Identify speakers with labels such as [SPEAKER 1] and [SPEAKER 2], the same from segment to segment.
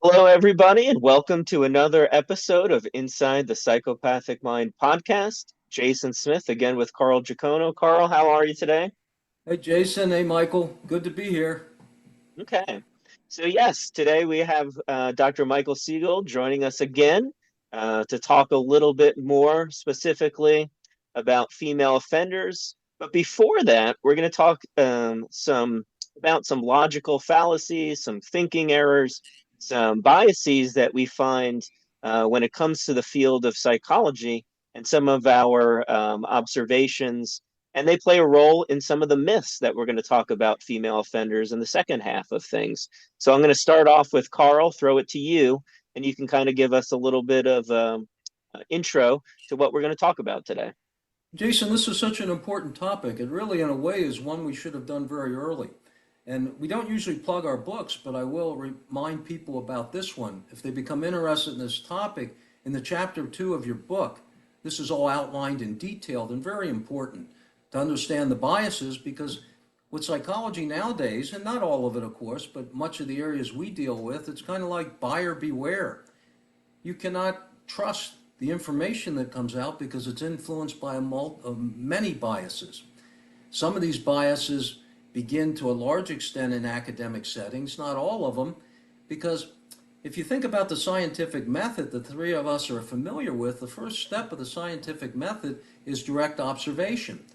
[SPEAKER 1] Hello, everybody, and welcome to another episode of Inside the Psychopathic Mind podcast. Jason Smith again with Carl Giacono. Carl, how are you today?
[SPEAKER 2] Hey Jason, hey Michael, good to be here.
[SPEAKER 1] Okay. So, yes, today we have Dr. Michael Segal joining us again to talk a little bit more specifically about female offenders. But before that, we're going to talk some about some logical fallacies, some thinking errors, some biases that we find when it comes to the field of psychology, and some of our observations, and they play a role in some of the myths that we're going to talk about female offenders in the second half of things. So I'm going to start off with Carl, throw it to you, and you can kind of give us a little bit of intro to what we're going to talk about today.
[SPEAKER 2] Jason, this is such an important topic. It really, in a way, is one we should have done very early. And we don't usually plug our books, but I will remind people about this one. If they become interested in this topic, in the chapter 2 of your book, this is all outlined and detailed and very important to understand the biases because with psychology nowadays, and not all of it, of course, but much of the areas we deal with, it's kind of like buyer beware. You cannot trust the information that comes out because it's influenced by many biases. Some of these biases begin to a large extent in academic settings, not all of them, because if you think about the scientific method the three of us are familiar with, the first step of the scientific method is direct observation.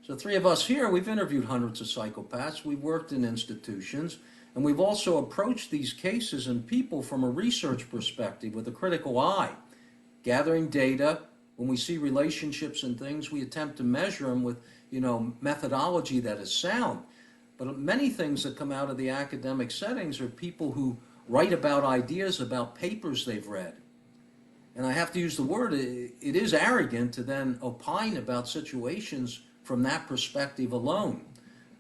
[SPEAKER 2] So three of us here, we've interviewed hundreds of psychopaths, we've worked in institutions, and we've also approached these cases and people from a research perspective with a critical eye, gathering data. When we see relationships and things, we attempt to measure them with, methodology that is sound. But many things that come out of the academic settings are people who write about ideas about papers they've read. And I have to use the word, it is arrogant to then opine about situations from that perspective alone.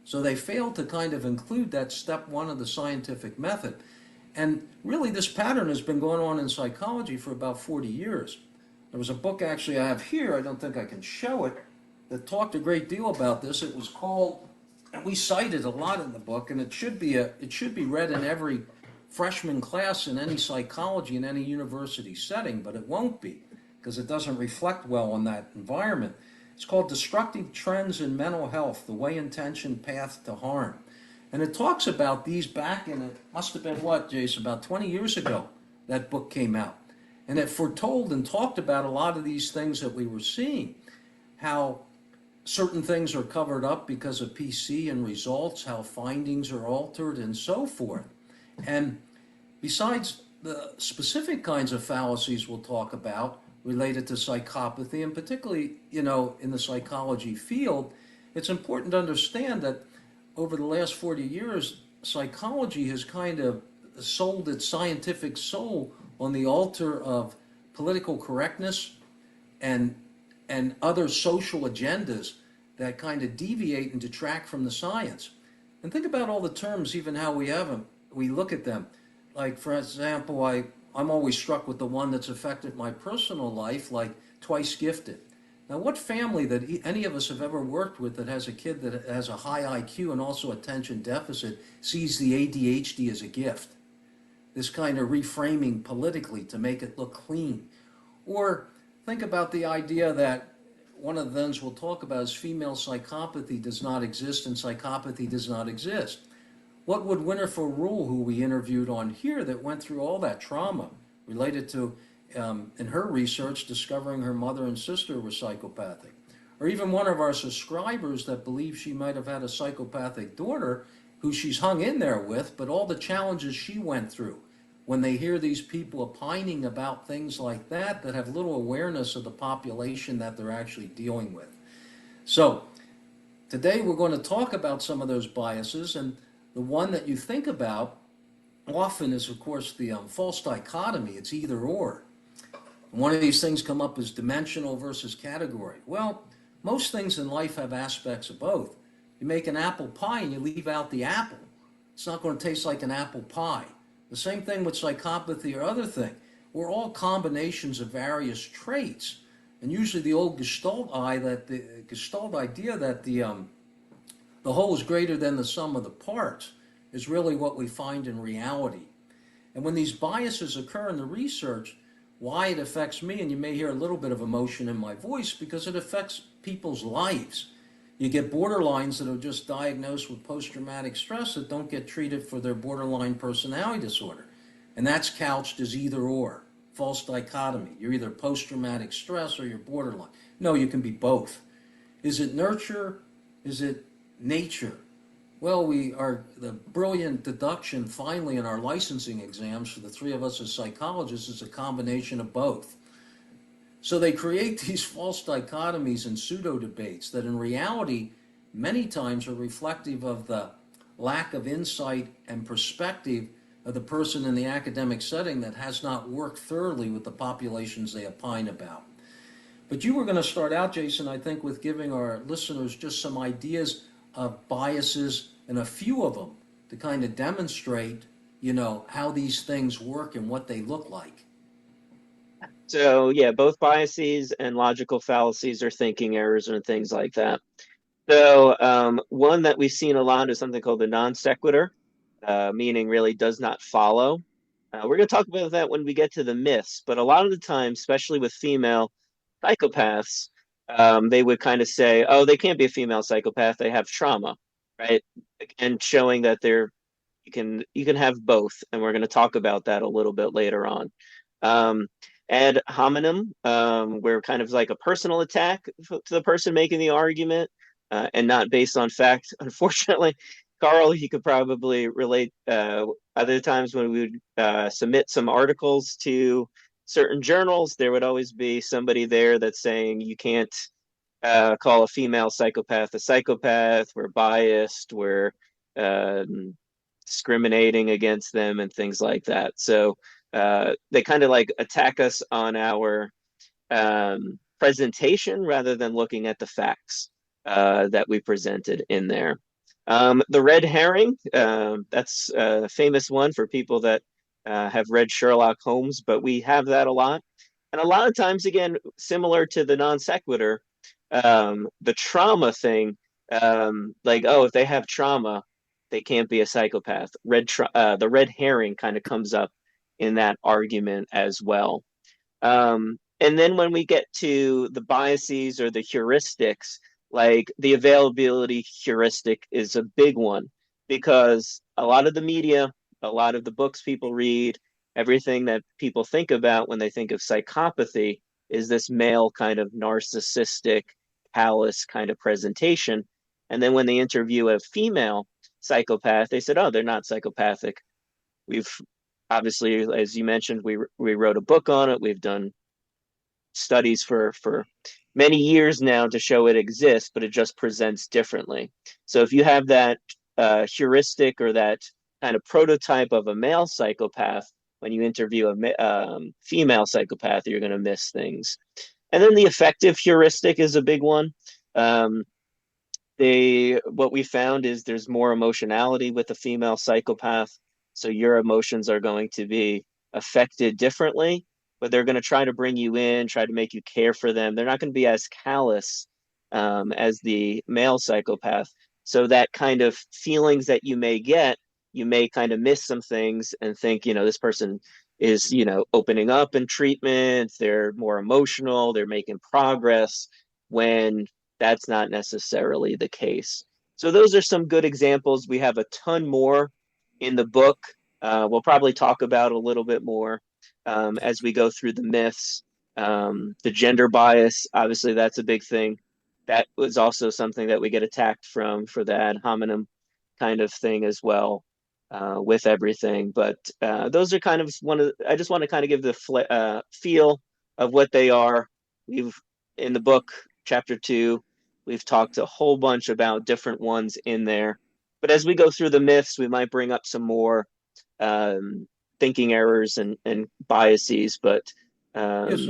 [SPEAKER 2] So they failed to kind of include that step one of the scientific method. And really, this pattern has been going on in psychology for about 40 years. There was a book actually I have here, I don't think I can show it, that talked a great deal about this. It was called, and we cite it a lot in the book, and it should be read in every freshman class in any psychology in any university setting, but it won't be because it doesn't reflect well on that environment. It's called Destructive Trends in Mental Health, The Way Intention Path to Harm. And it talks about these back in, it must have been what, Jason, about 20 years ago that book came out. And it foretold and talked about a lot of these things that we were seeing, how certain things are covered up because of PC and results, how findings are altered and so forth. And besides the specific kinds of fallacies we'll talk about related to psychopathy, and particularly, in the psychology field, it's important to understand that over the last 40 years, psychology has kind of sold its scientific soul on the altar of political correctness and and other social agendas that kind of deviate and detract from the science. And think about all the terms, even how we have them, we look at them. Like, for example, I'm always struck with the one that's affected my personal life, like twice gifted. Now, what family that any of us have ever worked with that has a kid that has a high IQ and also attention deficit sees the ADHD as a gift? This kind of reframing politically to make it look clean. Or think about the idea that one of the things we'll talk about is female psychopathy does not exist and psychopathy does not exist. What would Winifred Rule, who we interviewed on here, that went through all that trauma related to, in her research, discovering her mother and sister were psychopathic? Or even one of our subscribers that believes she might have had a psychopathic daughter who she's hung in there with, but all the challenges she went through. When they hear these people opining about things like that have little awareness of the population that they're actually dealing with. So today we're going to talk about some of those biases, and the one that you think about often is, of course, the false dichotomy. It's either or. One of these things come up as dimensional versus category. Well, most things in life have aspects of both. You make an apple pie and you leave out the apple. It's not going to taste like an apple pie. The same thing with psychopathy or other thing. We're all combinations of various traits. And usually the old Gestalt idea that the whole is greater than the sum of the parts is really what we find in reality. And when these biases occur in the research, why it affects me, and you may hear a little bit of emotion in my voice because it affects people's lives. You get borderlines that are just diagnosed with post-traumatic stress that don't get treated for their borderline personality disorder. And that's couched as either or, false dichotomy. You're either post-traumatic stress or you're borderline. No, you can be both. Is it nurture? Is it nature? Well, we are the brilliant deduction finally in our licensing exams for the three of us as psychologists is a combination of both. So they create these false dichotomies and pseudo debates that in reality many times are reflective of the lack of insight and perspective of the person in the academic setting that has not worked thoroughly with the populations they opine about. But you were going to start out, Jason, I think, with giving our listeners just some ideas of biases and a few of them to kind of demonstrate, how these things work and what they look like.
[SPEAKER 1] So yeah, both biases and logical fallacies are thinking errors and things like that. So one that we've seen a lot is something called the non sequitur, meaning really does not follow. We're going to talk about that when we get to the myths, but a lot of the time, especially with female psychopaths, they would kind of say, "Oh, they can't be a female psychopath; they have trauma," right? And showing that you can have both, and we're going to talk about that a little bit later on. Um, Ad hominem, where kind of like a personal attack to the person making the argument, and not based on fact. Unfortunately, Carl, he could probably relate. Other times when we would submit some articles to certain journals, there would always be somebody there that's saying you can't call a female psychopath a psychopath. We're biased. We're discriminating against them and things like that. So they kind of like attack us on our presentation rather than looking at the facts that we presented in there. The red herring, that's a famous one for people that have read Sherlock Holmes, but we have that a lot. And a lot of times, again, similar to the non sequitur, the trauma thing, like, oh, if they have trauma, they can't be a psychopath. The red herring kind of comes up in that argument as well. And then when we get to the biases or the heuristics, like the availability heuristic is a big one because a lot of the media, a lot of the books people read, everything that people think about when they think of psychopathy is this male kind of narcissistic, callous kind of presentation. And then when they interview a female psychopath, they said, oh, they're not psychopathic. We've obviously, as you mentioned, we wrote a book on it. We've done studies for many years now to show it exists, but it just presents differently. So if you have that heuristic or that kind of prototype of a male psychopath, when you interview a female psychopath, you're going to miss things. And then the affective heuristic is a big one. What we found is there's more emotionality with a female psychopath, so your emotions are going to be affected differently, but they're going to try to bring you in, try to make you care for them. They're not going to be as callous as the male psychopath. So that kind of feelings that you may get, you may kind of miss some things and think, this person is, opening up in treatment. They're more emotional. They're making progress when that's not necessarily the case. So those are some good examples. We have a ton more in the book. We'll probably talk about a little bit more as we go through the myths. The gender bias, obviously, that's a big thing. That was also something that we get attacked for the ad hominem kind of thing as well with everything. But those are kind of I just want to kind of give the feel of what they are. We've, in the book, chapter 2, we've talked a whole bunch about different ones in there. But as we go through the myths, we might bring up some more thinking errors and biases. But
[SPEAKER 2] Yes,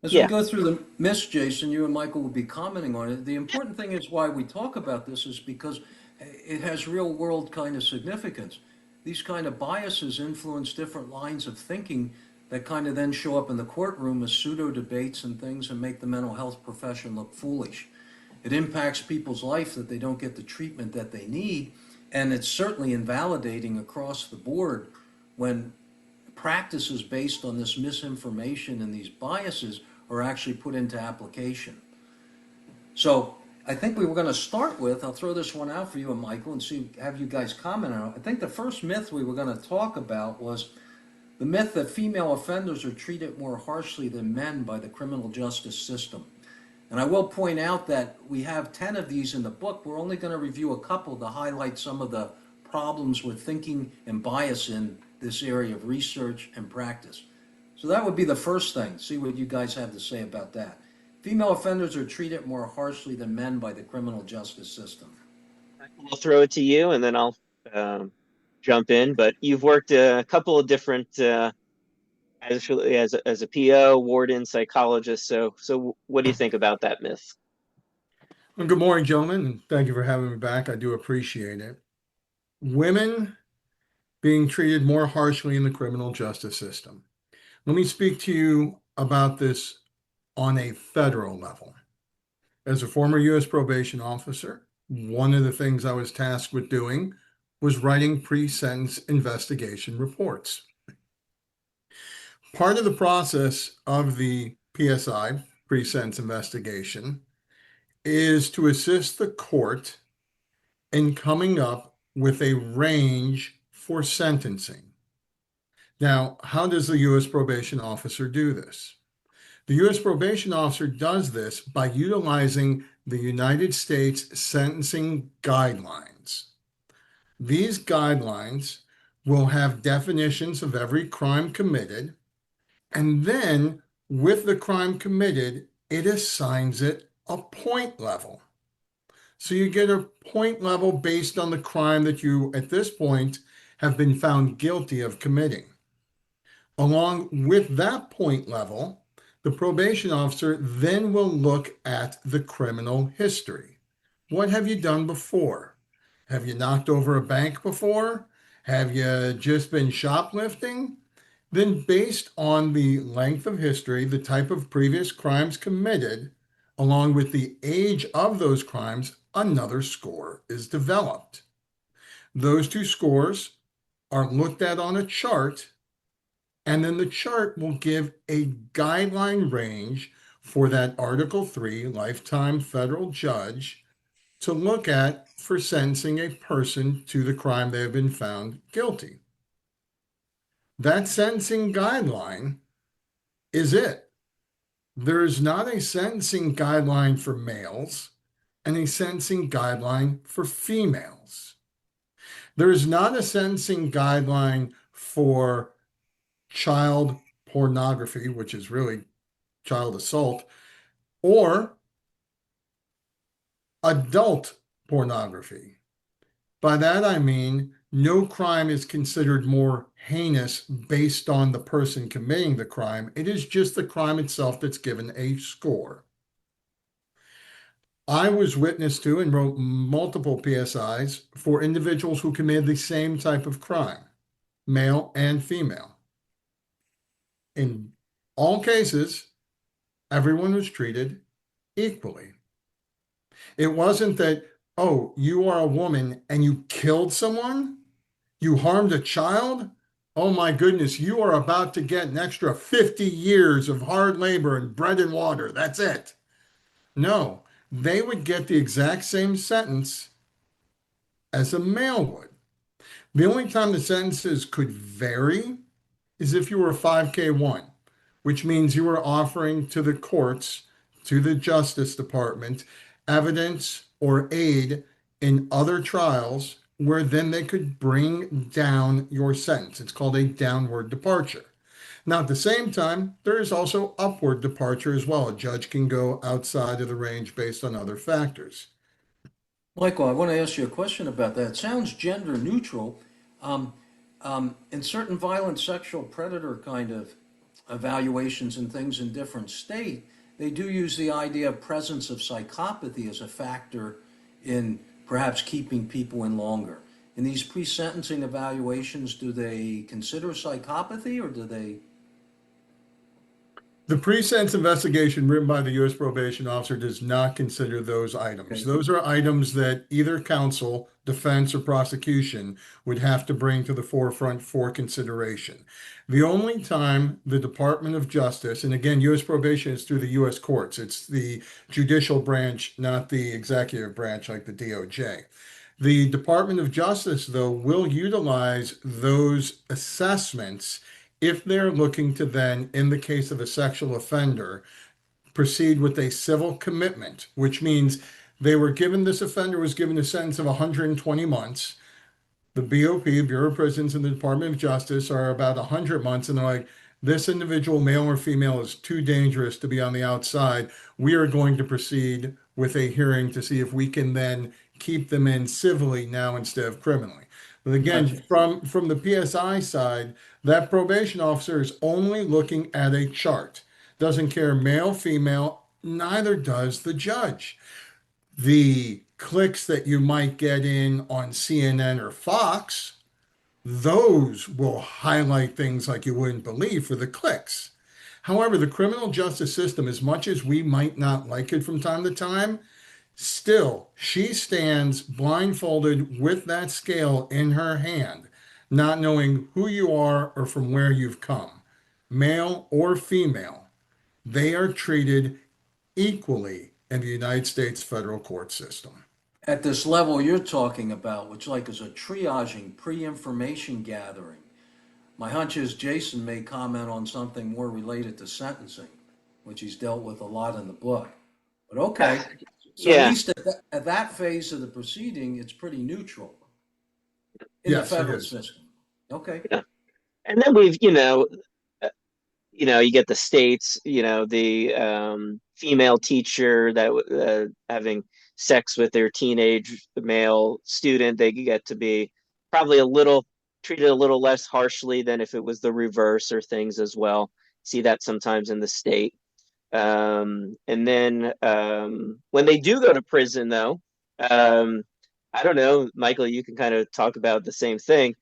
[SPEAKER 2] as we
[SPEAKER 1] yeah,
[SPEAKER 2] go through the myths, Jason, you and Michael will be commenting on it. The important thing is why we talk about this is because it has real world kind of significance. These kind of biases influence different lines of thinking that kind of then show up in the courtroom as pseudo debates and things and make the mental health profession look foolish. It impacts people's life that they don't get the treatment that they need, and it's certainly invalidating across the board when practices based on this misinformation and these biases are actually put into application. So I think we were going to start with, I'll throw this one out for you and Michael and see, have you guys comment on it. I think the first myth we were going to talk about was the myth that female offenders are treated more harshly than men by the criminal justice system. And I will point out that we have 10 of these in the book. We're only going to review a couple to highlight some of the problems with thinking and bias in this area of research and practice. So that would be the first thing. See what you guys have to say about that. Female offenders are treated more harshly than men by the criminal justice system.
[SPEAKER 1] I'll throw it to you, and then I'll jump in. But you've worked a couple of different as a PO, warden, psychologist. So what do you think about that myth?
[SPEAKER 3] Well, good morning, gentlemen, and thank you for having me back. I do appreciate it. Women being treated more harshly in the criminal justice system. Let me speak to you about this on a federal level. As a former U.S. probation officer, one of the things I was tasked with doing was writing pre-sentence investigation reports. Part of the process of the PSI, pre-sentence investigation, is to assist the court in coming up with a range for sentencing. Now, how does the U.S. probation officer do this? The U.S. probation officer does this by utilizing the United States sentencing guidelines. These guidelines will have definitions of every crime committed, and then with the crime committed, it assigns it a point level. So you get a point level based on the crime that you, at this point, have been found guilty of committing. Along with that point level, the probation officer then will look at the criminal history. What have you done before? Have you knocked over a bank before? Have you just been shoplifting? Then based on the length of history, the type of previous crimes committed, along with the age of those crimes, another score is developed. Those two scores are looked at on a chart, and then the chart will give a guideline range for that Article 3 lifetime federal judge to look at for sentencing a person to the crime they have been found guilty. That sentencing guideline is it. There is not a sentencing guideline for males and a sentencing guideline for females. There is not a sentencing guideline for child pornography, which is really child assault, or adult pornography. By that I mean no crime is considered more heinous based on the person committing the crime. It is just the crime itself that's given a score. I was witness to and wrote multiple PSIs for individuals who committed the same type of crime, male and female. In all cases, everyone was treated equally. It wasn't that, oh, you are a woman and you killed someone? You harmed a child? Oh my goodness, you are about to get an extra 50 years of hard labor and bread and water. That's it. No, they would get the exact same sentence as a male would. The only time the sentences could vary is if you were a 5K1, which means you were offering to the courts, to the Justice Department, evidence or aid in other trials where then they could bring down your sentence. It's called a downward departure. Now, at the same time, there is also upward departure as well. A judge can go outside of the range based on other factors.
[SPEAKER 2] Michael, I want to ask you a question about that. It sounds gender neutral. In certain violent sexual predator kind of evaluations and things in different states, they do use the idea of presence of psychopathy as a factor in perhaps keeping people in longer. In these pre-sentencing evaluations, do they consider psychopathy or do they?
[SPEAKER 3] The pre-sentence investigation written by the U.S. probation officer does not consider those items.
[SPEAKER 2] Okay.
[SPEAKER 3] Those are items that either counsel, defense, or prosecution would have to bring to the forefront for consideration. The only time the Department of Justice, and again, U.S. probation is through the U.S. courts, it's the judicial branch, not the executive branch like the DOJ. The Department of Justice, though, will utilize those assessments if they're looking to then, in the case of a sexual offender, proceed with a civil commitment, which means this offender was given a sentence of 120 months. The BOP, Bureau of Prisons, and the Department of Justice are about 100 months, and they're like, this individual, male or female, is too dangerous to be on the outside. We are going to proceed with a hearing to see if we can then keep them in civilly now instead of criminally. But again,
[SPEAKER 2] Gotcha.
[SPEAKER 3] from the PSI side, that probation officer is only looking at a chart. Doesn't care male, female, neither does the judge. The clicks that you might get in on CNN or Fox, those will highlight things like you wouldn't believe for the clicks. However, the criminal justice system, as much as we might not like it from time to time, still, she stands blindfolded with that scale in her hand, not knowing who you are or from where you've come, male or female. They are treated equally in the United States federal court system.
[SPEAKER 2] At this level you're talking about, which like is a triaging, pre-information gathering, my hunch is Jason may comment on something more related to sentencing, which he's dealt with a lot in the book. But okay, so at
[SPEAKER 1] Yeah.
[SPEAKER 2] least at that phase of the proceeding, it's pretty neutral in the
[SPEAKER 3] Yes, it
[SPEAKER 2] federal
[SPEAKER 3] is.
[SPEAKER 2] system. Okay.
[SPEAKER 1] Yeah. And then we've, you get the states, the female teacher that having sex with their teenage male student, they get to be probably treated a little less harshly than if it was the reverse or things as well. See that sometimes in the state. And then when they do go to prison, though, um, I don't know, Michael, you can kind of talk about the same thing.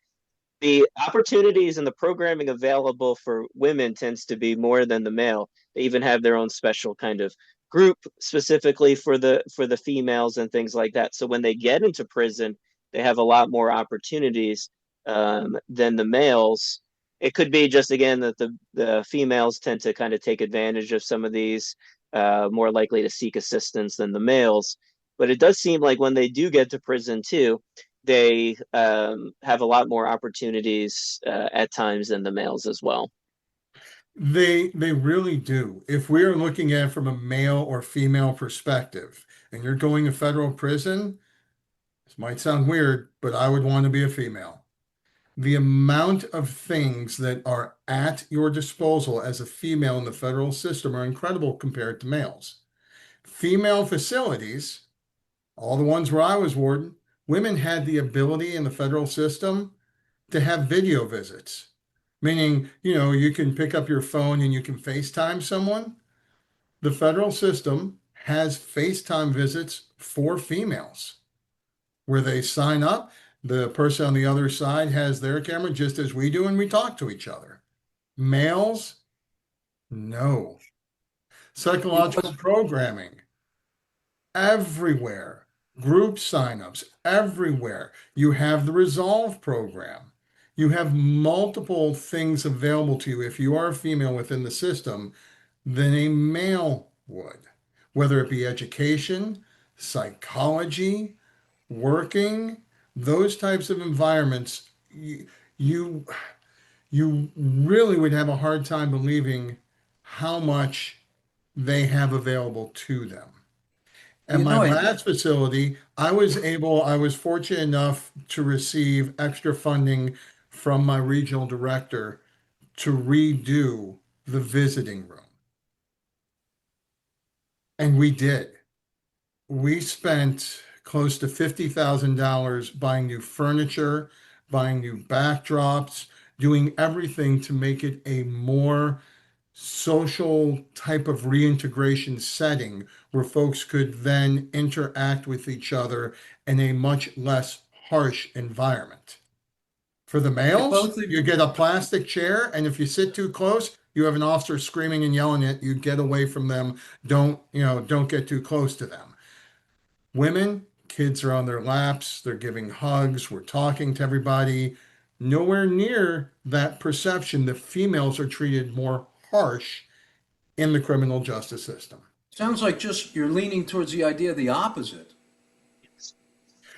[SPEAKER 1] The opportunities and the programming available for women tends to be more than the male. They even have their own special kind of group specifically for the females and things like that. So when they get into prison, they have a lot more opportunities than the males. It could be just again that the females tend to kind of take advantage of some of these, more likely to seek assistance than the males. But it does seem like when they do get to prison too, they have a lot more opportunities at times than the males as well.
[SPEAKER 3] They really do. If we are looking at it from a male or female perspective, and you're going to federal prison, this might sound weird, but I would want to be a female. The amount of things that are at your disposal as a female in the federal system are incredible compared to males. Female facilities, all the ones where I was warden, women had the ability in the federal system to have video visits, meaning, you can pick up your phone and you can FaceTime someone. The federal system has FaceTime visits for females where they sign up. The person on the other side has their camera just as we do, and we talk to each other. Males, no.
[SPEAKER 2] You
[SPEAKER 3] Psychological
[SPEAKER 2] know,
[SPEAKER 3] programming everywhere. Group signups everywhere. You have the Resolve program. You have multiple things available to you if you are a female within the system than a male would, whether it be education, psychology, working, those types of environments. You, you really would have a hard time believing how much they have available to them. At
[SPEAKER 2] you
[SPEAKER 3] my
[SPEAKER 2] know,
[SPEAKER 3] last facility, I was fortunate enough to receive extra funding from my regional director to redo the visiting room. And we did. We spent close to $50,000 buying new furniture, buying new backdrops, doing everything to make it a more social type of reintegration setting where folks could then interact with each other in a much less harsh environment. For the
[SPEAKER 2] if
[SPEAKER 3] males,
[SPEAKER 2] both of
[SPEAKER 3] you get a plastic chair, and if you sit too close, You have an officer screaming and yelling at you, get away from them. Don't get too close to them. Women, kids are on their laps, they're giving hugs, we're talking to everybody. Nowhere near that perception that females are treated more harsh in the criminal justice system.
[SPEAKER 2] Sounds like just you're leaning towards the idea of the opposite,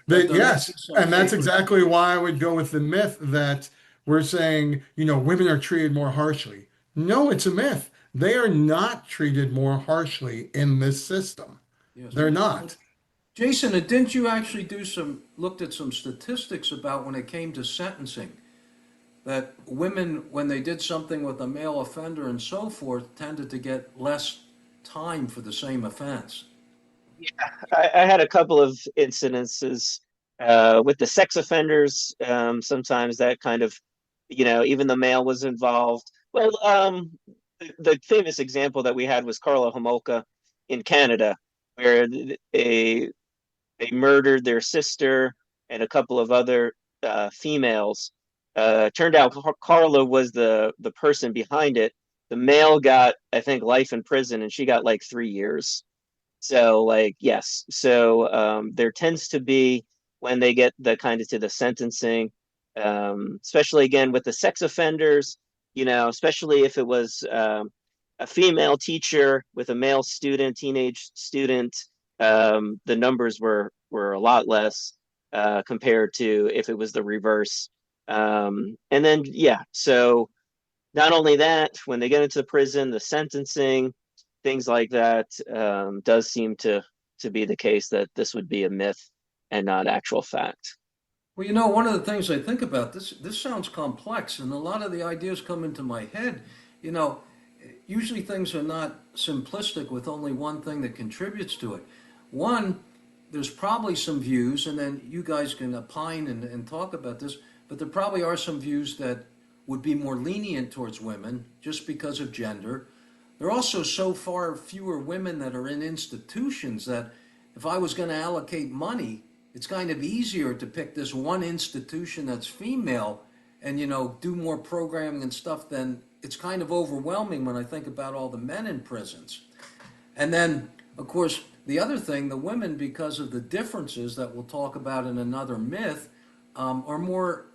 [SPEAKER 2] that
[SPEAKER 3] That
[SPEAKER 2] there may be
[SPEAKER 3] yes,
[SPEAKER 2] some
[SPEAKER 3] and that's
[SPEAKER 2] favor.
[SPEAKER 3] exactly why I would go with the myth that we're saying, women are treated more harshly. No, it's a myth. They are not treated more harshly in this system.
[SPEAKER 2] Yes.
[SPEAKER 3] They're
[SPEAKER 2] Well,
[SPEAKER 3] not.
[SPEAKER 2] Jason, didn't you actually looked at some statistics about when it came to sentencing, that women, when they did something with a male offender and so forth, tended to get less time for the same offense?
[SPEAKER 1] I had a couple of incidences with the sex offenders. Sometimes that kind of, even the male was involved. Well, the famous example that we had was Carla Homolka in Canada, where they murdered their sister and a couple of other females. Turned out Carla was the person behind it. The male got, I think, life in prison, and she got like 3 years. So, like, yes. So, there tends to be when they get the kind of to the sentencing, especially again with the sex offenders, especially if it was a female teacher with a male student, teenage student, the numbers were a lot less compared to if it was the reverse. And then, yeah, so not only that, when they get into prison, the sentencing, things like that, does seem to be the case that this would be a myth and not actual fact.
[SPEAKER 2] Well, one of the things I think about this sounds complex, and a lot of the ideas come into my head. You know, Usually things are not simplistic with only one thing that contributes to it. One, there's probably some views, and then you guys can opine and talk about this, but there probably are some views that would be more lenient towards women just because of gender. There are also so far fewer women that are in institutions that if I was going to allocate money, it's kind of easier to pick this one institution that's female and, do more programming and stuff than it's kind of overwhelming when I think about all the men in prisons. And then, of course, the other thing, the women, because of the differences that we'll talk about in another myth, are more,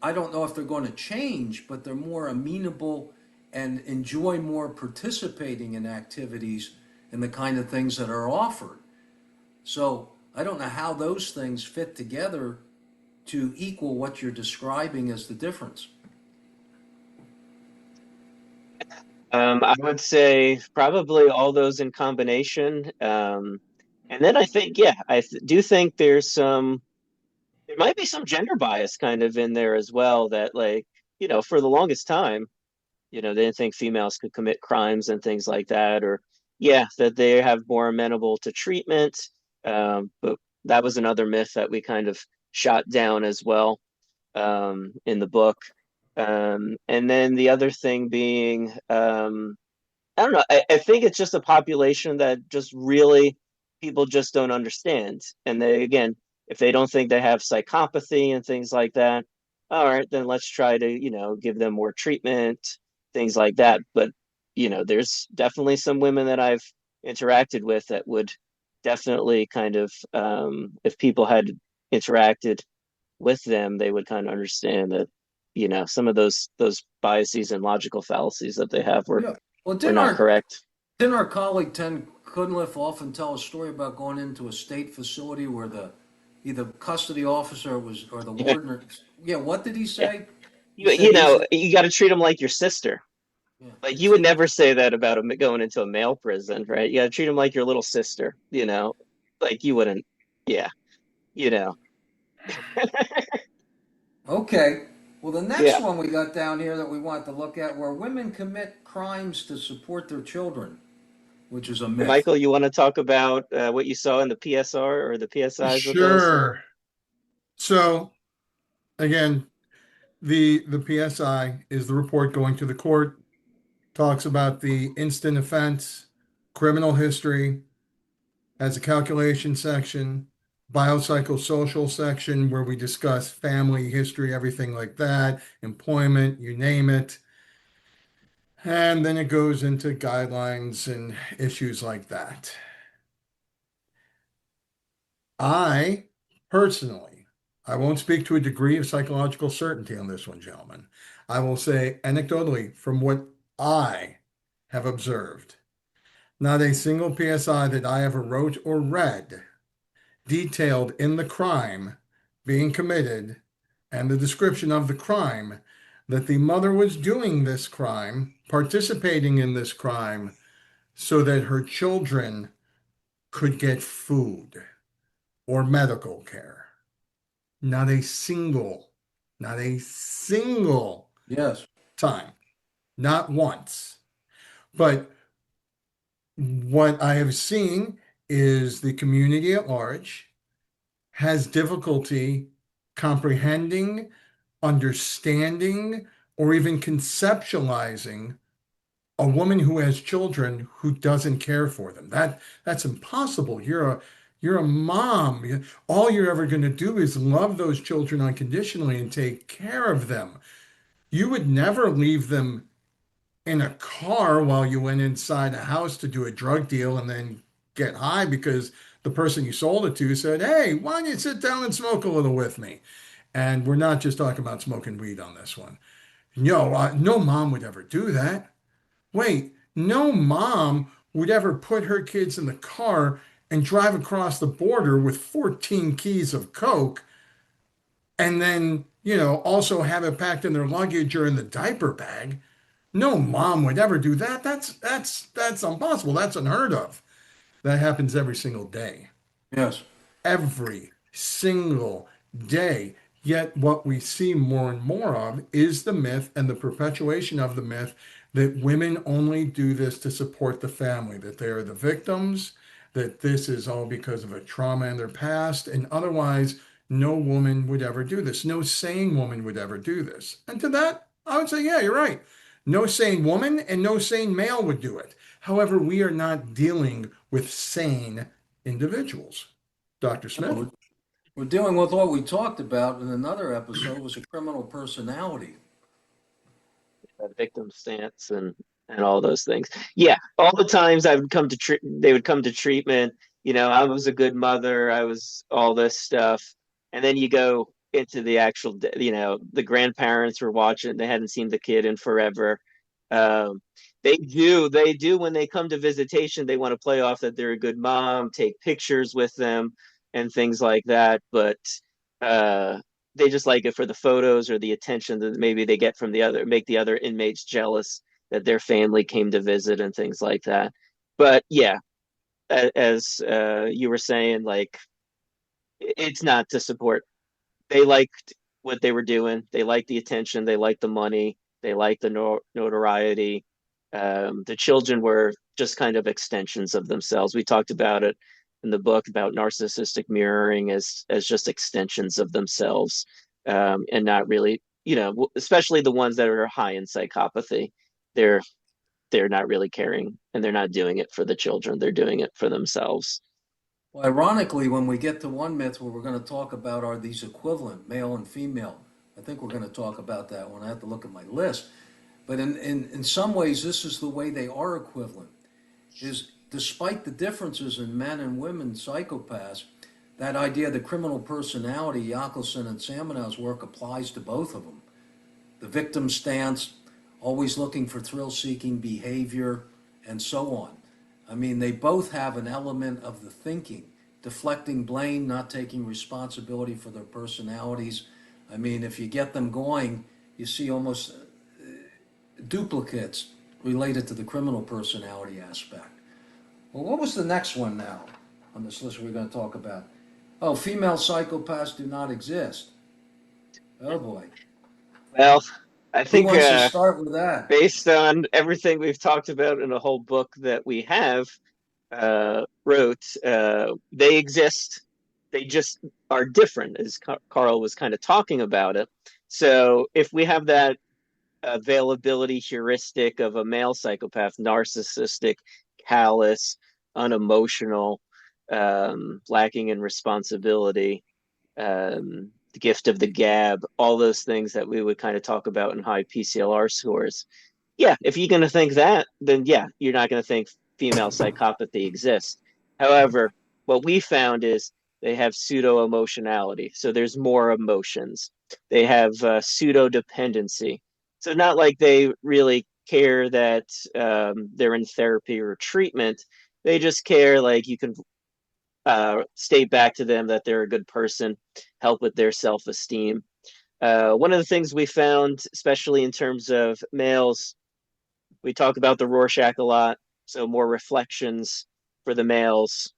[SPEAKER 2] I don't know if they're going to change, but they're more amenable and enjoy more participating in activities and the kind of things that are offered. So I don't know how those things fit together to equal what you're describing as the difference.
[SPEAKER 1] I would say probably all those in combination. And then I think, yeah, do think there might be some gender bias kind of in there as well that, like, for the longest time, they didn't think females could commit crimes and things like that, or yeah, that they have more amenable to treatment. But that was another myth that we kind of shot down as well in the book. And then the other thing being, I don't know, I think it's just a population that just really people just don't understand. And they, again, if they don't think they have psychopathy and things like that, all right, then let's try to, give them more treatment, things like that. But, there's definitely some women that I've interacted with that would definitely kind of, if people had interacted with them, they would kind of understand that, some of those biases and logical fallacies that they have were
[SPEAKER 2] Yeah. Well,
[SPEAKER 1] were not correct.
[SPEAKER 2] didn't our colleague Ten Cunliffe often tell a story about going into a state facility where the either custody officer was or the
[SPEAKER 1] Yeah,
[SPEAKER 2] warden or yeah, what did he
[SPEAKER 1] yeah.
[SPEAKER 2] say? He
[SPEAKER 1] You,
[SPEAKER 2] said
[SPEAKER 1] you
[SPEAKER 2] he's
[SPEAKER 1] know, you got to treat them like your sister.
[SPEAKER 2] yeah,
[SPEAKER 1] Like
[SPEAKER 2] he
[SPEAKER 1] you would
[SPEAKER 2] said
[SPEAKER 1] never say that about going into a male prison, right? You got to treat them like your little sister. Like you wouldn't. Yeah, you know.
[SPEAKER 2] okay. Well, the next
[SPEAKER 1] Yeah,
[SPEAKER 2] one we got down here that we want to look at where women commit crimes to support their children, which is a myth.
[SPEAKER 1] Michael, you want to talk about what you saw in the PSR or the PSIs with those?
[SPEAKER 3] Sure. So again, the PSI is the report going to the court, talks about the instant offense, criminal history, has a calculation section, biopsychosocial section where we discuss family history, everything like that, employment, you name it. And then it goes into guidelines and issues like that. I personally, I won't speak to a degree of psychological certainty on this one, gentlemen. I will say anecdotally, from what I have observed, not a single PSI that I ever wrote or read detailed in the crime being committed and the description of the crime that the mother was doing this crime, participating in this crime, so that her children could get food or medical care. Not a single, not a single
[SPEAKER 2] Yes.
[SPEAKER 3] time, not once. But what I have seen is the community at large has difficulty comprehending, understanding, or even conceptualizing a woman who has children who doesn't care for them. That's impossible. You're a mom. All you're ever going to do is love those children unconditionally and take care of them. You would never leave them in a car while you went inside a house to do a drug deal and then get high because the person you sold it to said, "Hey, why don't you sit down and smoke a little with me?" And we're not just talking about smoking weed on this one. No mom would ever do that. Wait, no mom would ever put her kids in the car and drive across the border with 14 keys of coke and then, also have it packed in their luggage or in the diaper bag. No mom would ever do that. That's impossible. That's unheard of. That happens every single day,
[SPEAKER 2] Yes.
[SPEAKER 3] every single day. Yet, what we see more and more of is the myth and the perpetuation of the myth that women only do this to support the family, that they are the victims, that this is all because of a trauma in their past, and otherwise, no woman would ever do this. No sane woman would ever do this. And to that, I would say, yeah, you're right. No sane woman and no sane male would do it. However, we are not dealing with sane individuals. Dr.
[SPEAKER 2] No,
[SPEAKER 3] Smith?
[SPEAKER 2] we're dealing with what we talked about in another episode was a criminal personality.
[SPEAKER 1] Victim stance and all those things. Yeah, all the times I would come to they would come to treatment. I was a good mother. I was all this stuff, and then you go into the actual. The grandparents were watching. They hadn't seen the kid in forever. Um, they do when they come to visitation. They want to play off that they're a good mom, take pictures with them, and things like that. But uh, they just like it for the photos or the attention that maybe they get from make the other inmates jealous that their family came to visit and things like that. But yeah, as you were saying, like it's not to support. They liked what they were doing. They liked the attention. They liked the money. They liked the notoriety. The children were just kind of extensions of themselves. We talked about it in the book about narcissistic mirroring as just extensions of themselves, and not really, especially the ones that are high in psychopathy. They're they're not really caring, and they're not doing it for the children. They're doing it for themselves.
[SPEAKER 2] Well, ironically, when we get to one myth where we're going to talk about are these equivalent, male and female, I think we're going to talk about that one. I have to look at my list. But in some ways, this is the way they are equivalent. Is despite the differences in men and women psychopaths, that idea of the criminal personality, Yakelson and Samanow's work applies to both of them. The victim stance, always looking for thrill-seeking behavior, and so on. I mean, they both have an element of the thinking, deflecting blame, not taking responsibility for their personalities. I mean, if you get them going, you see almost duplicates related to the criminal personality aspect. Well, what was the next one now on this list we're going to talk about? Oh, female psychopaths do not exist. Oh boy.
[SPEAKER 1] Well, I
[SPEAKER 2] Who
[SPEAKER 1] think
[SPEAKER 2] wants to start with that?
[SPEAKER 1] based on everything we've talked about in a whole book that we have wrote, they exist. They just are different, as Carl was kind of talking about it. So if we have that availability heuristic of a male psychopath, narcissistic, callous, unemotional, lacking in responsibility, the gift of the gab, all those things that we would kind of talk about in high PCLR scores. Yeah, if you're going to think that, then yeah, you're not going to think female psychopathy exists. However, what we found is they have pseudo emotionality. So there's more emotions. They have pseudo dependency. So not like they really care that they're in therapy or treatment. They just care like you can state back to them that they're a good person, help with their self-esteem. One of the things we found, especially in terms of males, we talk about the Rorschach a lot, so more reflections for the males.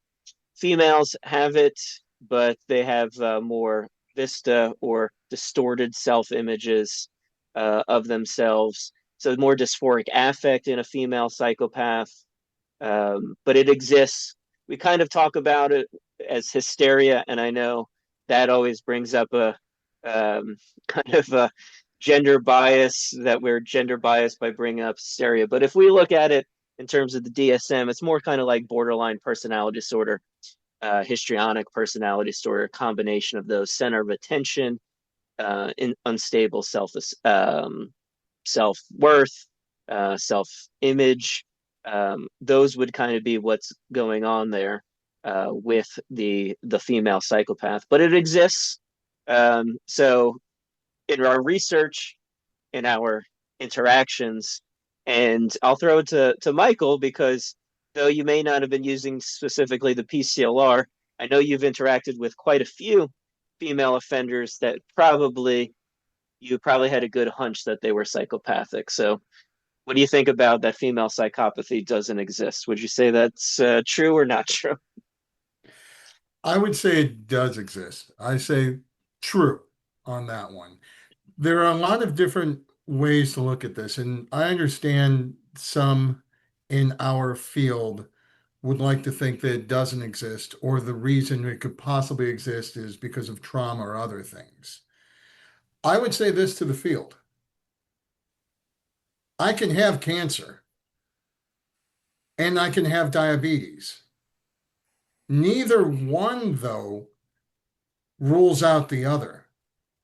[SPEAKER 1] Females have it, but they have more vista or distorted self images of themselves. So more dysphoric affect in a female psychopath, but it exists. We kind of talk about it as hysteria, and I know that always brings up a kind of a gender bias that we're gender biased by bringing up hysteria. But if we look at it in terms of the DSM, it's more kind of like borderline personality disorder, histrionic personality disorder, combination of those, center of attention, in unstable self worth, self image. Those would kind of be what's going on there with the female psychopath, but it exists. So in our research, in our interactions, and I'll throw it to Michael because though you may not have been using specifically the PCLR, I know you've interacted with quite a few female offenders that you probably had a good hunch that they were psychopathic. So what do you think about that female psychopathy doesn't exist? Would you say that's true or not true?
[SPEAKER 3] I would say it does exist. I say true on that one. There are a lot of different ways to look at this, and I understand some in our field would like to think that it doesn't exist, or the reason it could possibly exist is because of trauma or other things. I would say this to the field. I can have cancer and I can have diabetes. Neither one, though, rules out the other.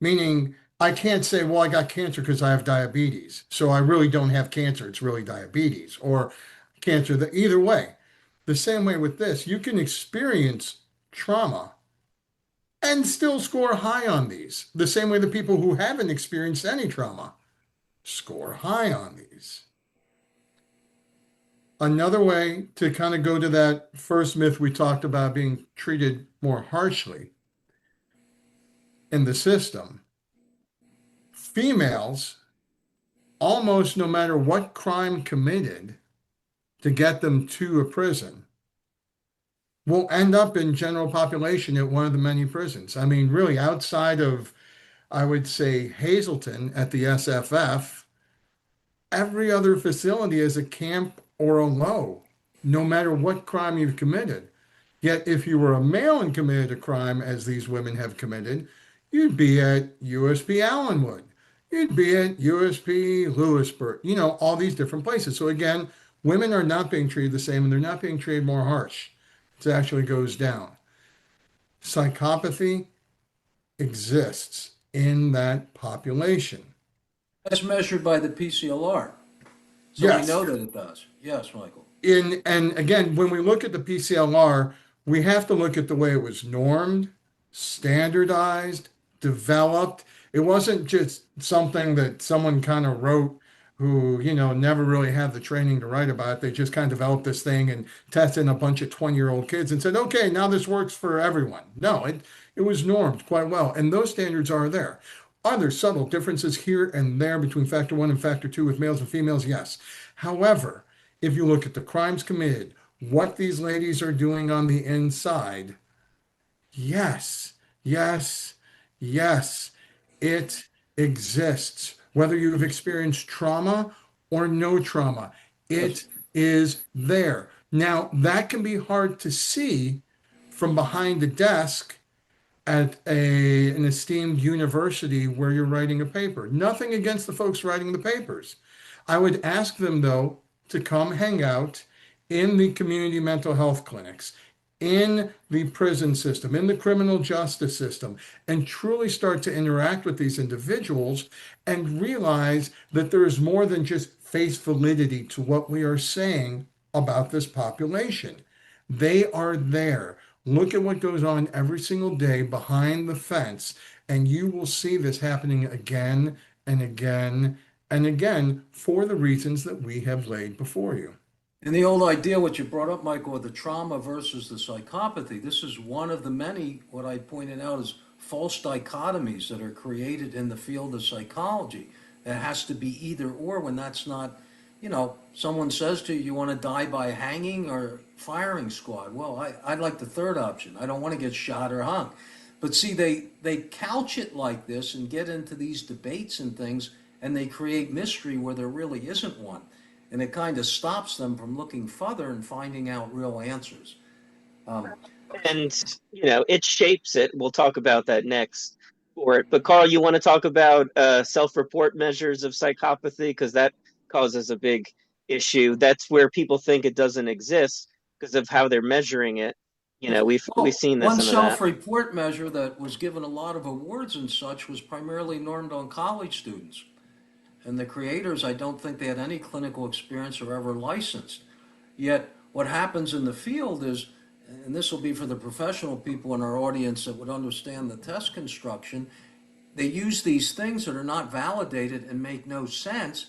[SPEAKER 3] Meaning, I can't say, well, I got cancer because I have diabetes. So I really don't have cancer. It's really diabetes or cancer. Either way, the same way with this, you can experience trauma and still score high on these. The same way the people who haven't experienced any trauma score high on these. Another way to kind of go to that first myth we talked about being treated more harshly in the system, females, almost no matter what crime committed to get them to a prison, will end up in general population at one of the many prisons. I mean, really, outside of, I would say, Hazleton at the SFF, every other facility is a camp or a low, no matter what crime you've committed. Yet, if you were a male and committed a crime, as these women have committed, you'd be at USP Allenwood. You'd be at USP Lewisburg, all these different places. So again, women are not being treated the same and they're not being treated more harsh. It actually goes down. Psychopathy exists in that population.
[SPEAKER 2] As measured by the PCLR. So we
[SPEAKER 3] Yes.
[SPEAKER 2] know that it does. Yes, Michael.
[SPEAKER 3] And again, when we look at the PCLR, we have to look at the way it was normed, standardized, developed. It wasn't just something that someone kind of wrote who, never really had the training to write about it. They just kind of developed this thing and tested in a bunch of 20-year-old kids and said, okay, now this works for everyone. No, it was normed quite well. And those standards are there. Are there subtle differences here and there between factor one and factor two with males and females? Yes. However, if you look at the crimes committed, what these ladies are doing on the inside, yes, yes, yes, it exists. Whether you've experienced trauma or no trauma,
[SPEAKER 2] Yes.
[SPEAKER 3] it is there. Now, that can be hard to see from behind the desk at an esteemed university where you're writing a paper. Nothing against the folks writing the papers. I would ask them, though, to come hang out in the community mental health clinics, in the prison system, in the criminal justice system, and truly start to interact with these individuals and realize that there is more than just face validity to what we are saying about this population. They are there. Look at what goes on every single day behind the fence, and you will see this happening again and again and again for the reasons that we have laid before you.
[SPEAKER 2] And the old idea, what you brought up, Michael, of the trauma versus the psychopathy, this is one of the many, what I pointed out is false dichotomies that are created in the field of psychology. It has to be either or when that's not, someone says to you, you want to die by hanging or firing squad. Well, I'd like the third option. I don't want to get shot or hung. But see, they couch it like this and get into these debates and things, and they create mystery where there really isn't one. And it kind of stops them from looking further and finding out real answers. Um,
[SPEAKER 1] And it shapes it. We'll talk about that next for it. But Carl, you want to talk about self-report measures of psychopathy because that causes a big issue. That's where people think it doesn't exist because of how they're measuring it. We've
[SPEAKER 2] well,
[SPEAKER 1] seen
[SPEAKER 2] one
[SPEAKER 1] some of that.
[SPEAKER 2] self-report measure that was given a lot of awards and such was primarily normed on college students. And the creators, I don't think they had any clinical experience or ever licensed. Yet, what happens in the field is, and this will be for the professional people in our audience that would understand the test construction, they use these things that are not validated and make no sense,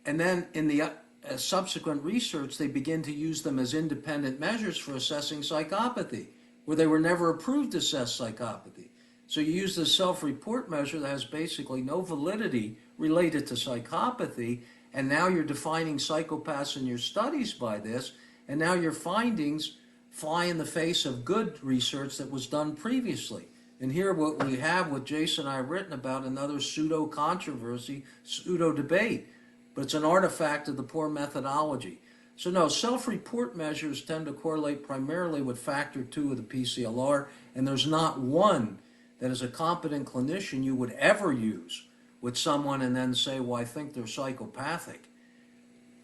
[SPEAKER 2] and then in the subsequent research, they begin to use them as independent measures for assessing psychopathy, where they were never approved to assess psychopathy. So you use this self-report measure that has basically no validity related to psychopathy, and now you're defining psychopaths in your studies by this, and now your findings fly in the face of good research that was done previously. And here what we have, what Jason and I have written about, another pseudo-controversy, pseudo-debate, but it's an artifact of the poor methodology. So no, self-report measures tend to correlate primarily with factor 2 of the PCLR, and there's not one that as a competent clinician you would ever use with someone and then say, well, I think they're psychopathic.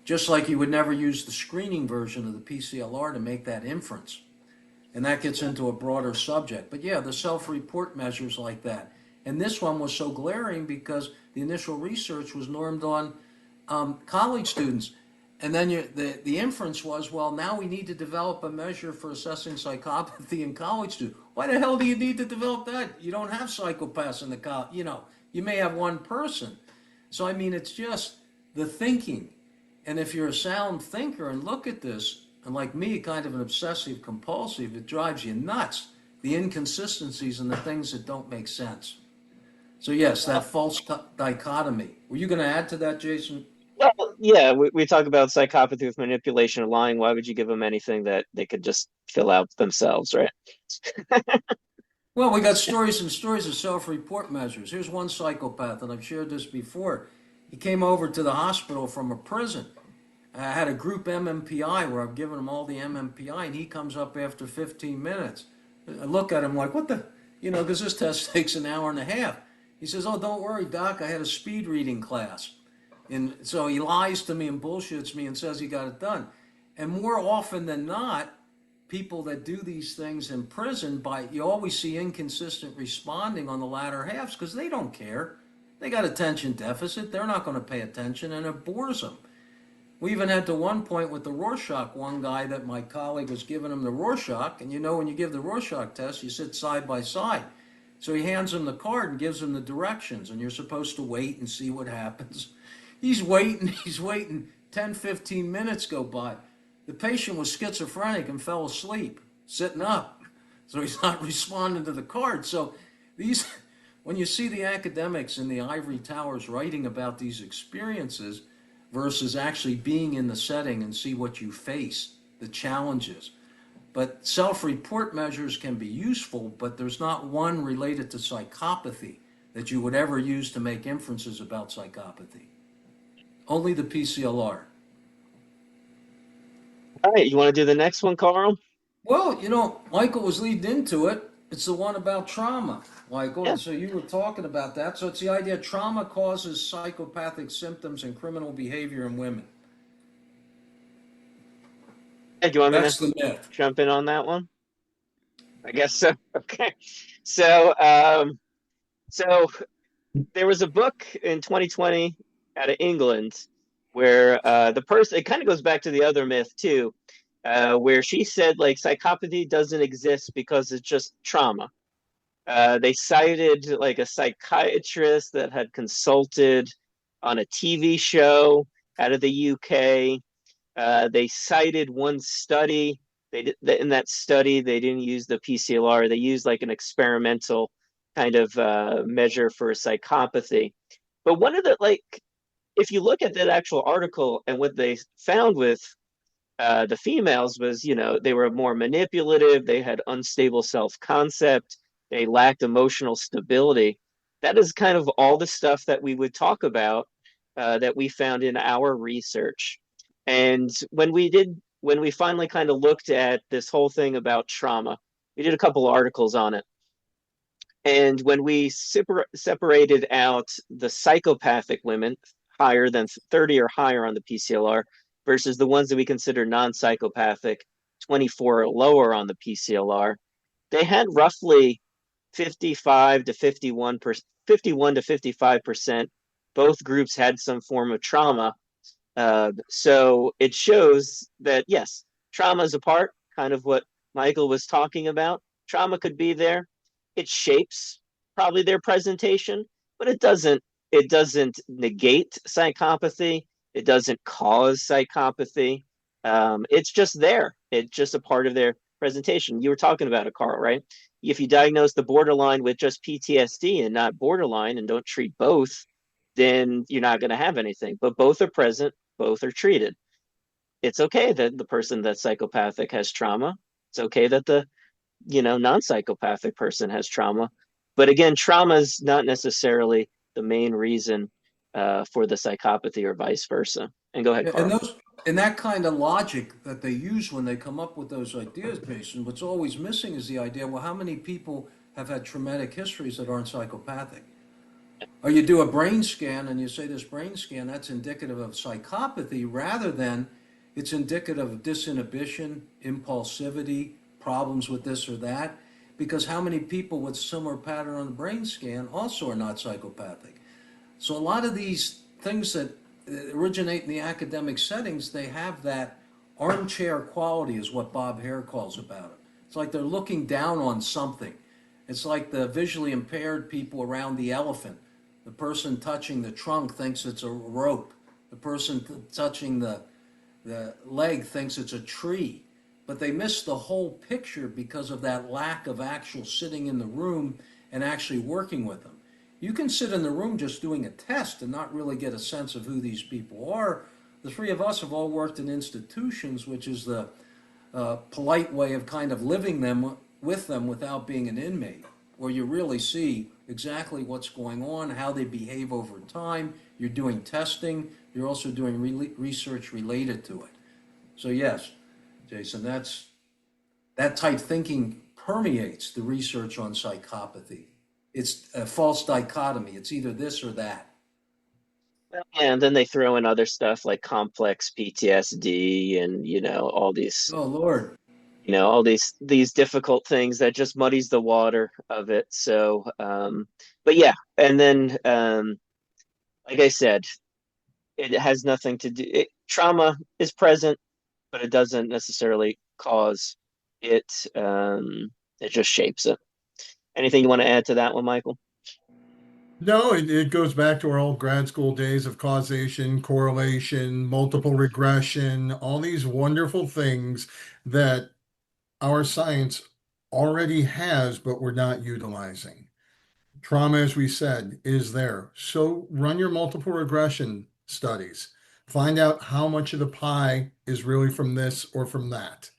[SPEAKER 2] Just like you would never use the screening version of the PCLR to make that inference. And that gets into a broader subject. But yeah, the self-report measures like that. And this one was so glaring because the initial research was normed on college students. And then the inference was, well, now we need to develop a measure for assessing psychopathy in college students. Why the hell do you need to develop that? You don't have psychopaths in the college. You may have one person. So, I mean, it's just the thinking. And if you're a sound thinker and look at this, and like me, kind of an obsessive compulsive, it drives you nuts. The inconsistencies and the things that don't make sense. So, yes, that false dichotomy. Were you going to add to that, Jason?
[SPEAKER 1] Well, yeah, we talk about psychopathy with manipulation or lying. Why would you give them anything that they could just fill out themselves, right?
[SPEAKER 2] Well, we got stories and stories of self-report measures. Here's one psychopath, and I've shared this before. He came over to the hospital from a prison. I had a group MMPI where I've given him all the MMPI, and he comes up after 15 minutes. I look at him like, what the, because this test takes an hour and a half. He says, oh, don't worry, doc, I had a speed reading class. And so he lies to me and bullshits me and says he got it done. And more often than not, people that do these things in prison, you always see inconsistent responding on the latter halves because they don't care. They got attention deficit. They're not going to pay attention, and it bores them. We even had to one point with the Rorschach, one guy that my colleague was giving him the Rorschach, and when you give the Rorschach test, you sit side by side. So he hands him the card and gives him the directions, and you're supposed to wait and see what happens. He's waiting, 10, 15 minutes go by. The patient was schizophrenic and fell asleep, sitting up. So he's not responding to the card. So when you see the academics in the ivory towers writing about these experiences versus actually being in the setting and see what you face, the challenges. But self-report measures can be useful, but there's not one related to psychopathy that you would ever use to make inferences about psychopathy. Only the PCLR.
[SPEAKER 1] All right, you want to do the next one, Carl?
[SPEAKER 2] Well, Michael was leading into it. It's the one about trauma, Michael.
[SPEAKER 1] Yeah.
[SPEAKER 2] And so you were talking about that. So it's the idea trauma causes psychopathic symptoms and criminal behavior in women.
[SPEAKER 1] Hey, do you want me
[SPEAKER 2] That's
[SPEAKER 1] to
[SPEAKER 2] the myth.
[SPEAKER 1] jump in on that one? I guess so. Okay. So, there was a book in 2020 out of England where the person, it kind of goes back to the other myth too, where she said like psychopathy doesn't exist because it's just trauma. They cited like a psychiatrist that had consulted on a TV show out of the UK. They cited one study. In that study they didn't use the PCLR. They used like an experimental kind of measure for psychopathy. But one of the like, if you look at that actual article and what they found with the females was, they were more manipulative. They had unstable self-concept. They lacked emotional stability. That is kind of all the stuff that we would talk about that we found in our research. And when we finally kind of looked at this whole thing about trauma, we did a couple of articles on it. And when we separated out the psychopathic women, higher than 30 or higher on the PCLR, versus the ones that we consider non-psychopathic, 24 or lower on the PCLR, they had roughly 55 to 51 to 55%. Both groups had some form of trauma. So it shows that, yes, trauma is a part, kind of what Michael was talking about. Trauma could be there. It shapes probably their presentation, but it doesn't negate psychopathy. It doesn't cause psychopathy. It's just there. It's just a part of their presentation. You were talking about it, Carl, right? If you diagnose the borderline with just PTSD and not borderline and don't treat both, then you're not going to have anything. But both are present, both are treated. It's okay that the person that's psychopathic has trauma. It's okay that the non-psychopathic person has trauma. But again, trauma is not necessarily the main reason for the psychopathy or vice versa. And go ahead,
[SPEAKER 2] Yeah, and
[SPEAKER 1] Carl.
[SPEAKER 2] those and that kind of logic that they use when they come up with those ideas, Jason, what's always missing is the idea, well, how many people have had traumatic histories that aren't psychopathic? Or you do a brain scan and you say this brain scan, that's indicative of psychopathy rather than it's indicative of disinhibition, impulsivity, problems with this or that. Because how many people with similar pattern on the brain scan also are not psychopathic? So a lot of these things that originate in the academic settings, they have that armchair quality, is what Bob Hare calls about it. It's like they're looking down on something. It's like the visually impaired people around the elephant. The person touching the trunk thinks it's a rope. The person touching the leg thinks it's a tree. But they miss the whole picture because of that lack of actual sitting in the room and actually working with them. You can sit in the room just doing a test and not really get a sense of who these people are. The three of us have all worked in institutions, which is the polite way of kind of living them with them without being an inmate, where you really see exactly what's going on, how they behave over time. You're doing testing. You're also doing research related to it. So yes, Jason, that type thinking permeates the research on psychopathy. It's a false dichotomy. It's either this or that.
[SPEAKER 1] And then they throw in other stuff like complex PTSD and
[SPEAKER 2] Oh Lord.
[SPEAKER 1] all these difficult things that just muddies the water of it. So, but yeah, and then like I said, it has nothing to do. Trauma is present, but it doesn't necessarily cause it. It just shapes it. Anything you want to add to that one, Michael?
[SPEAKER 3] No, it goes back to our old grad school days of causation, correlation, multiple regression, all these wonderful things that our science already has, but we're not utilizing. Trauma, as we said, is there. So run your multiple regression studies. Find out how much of the pie is really from this or from that.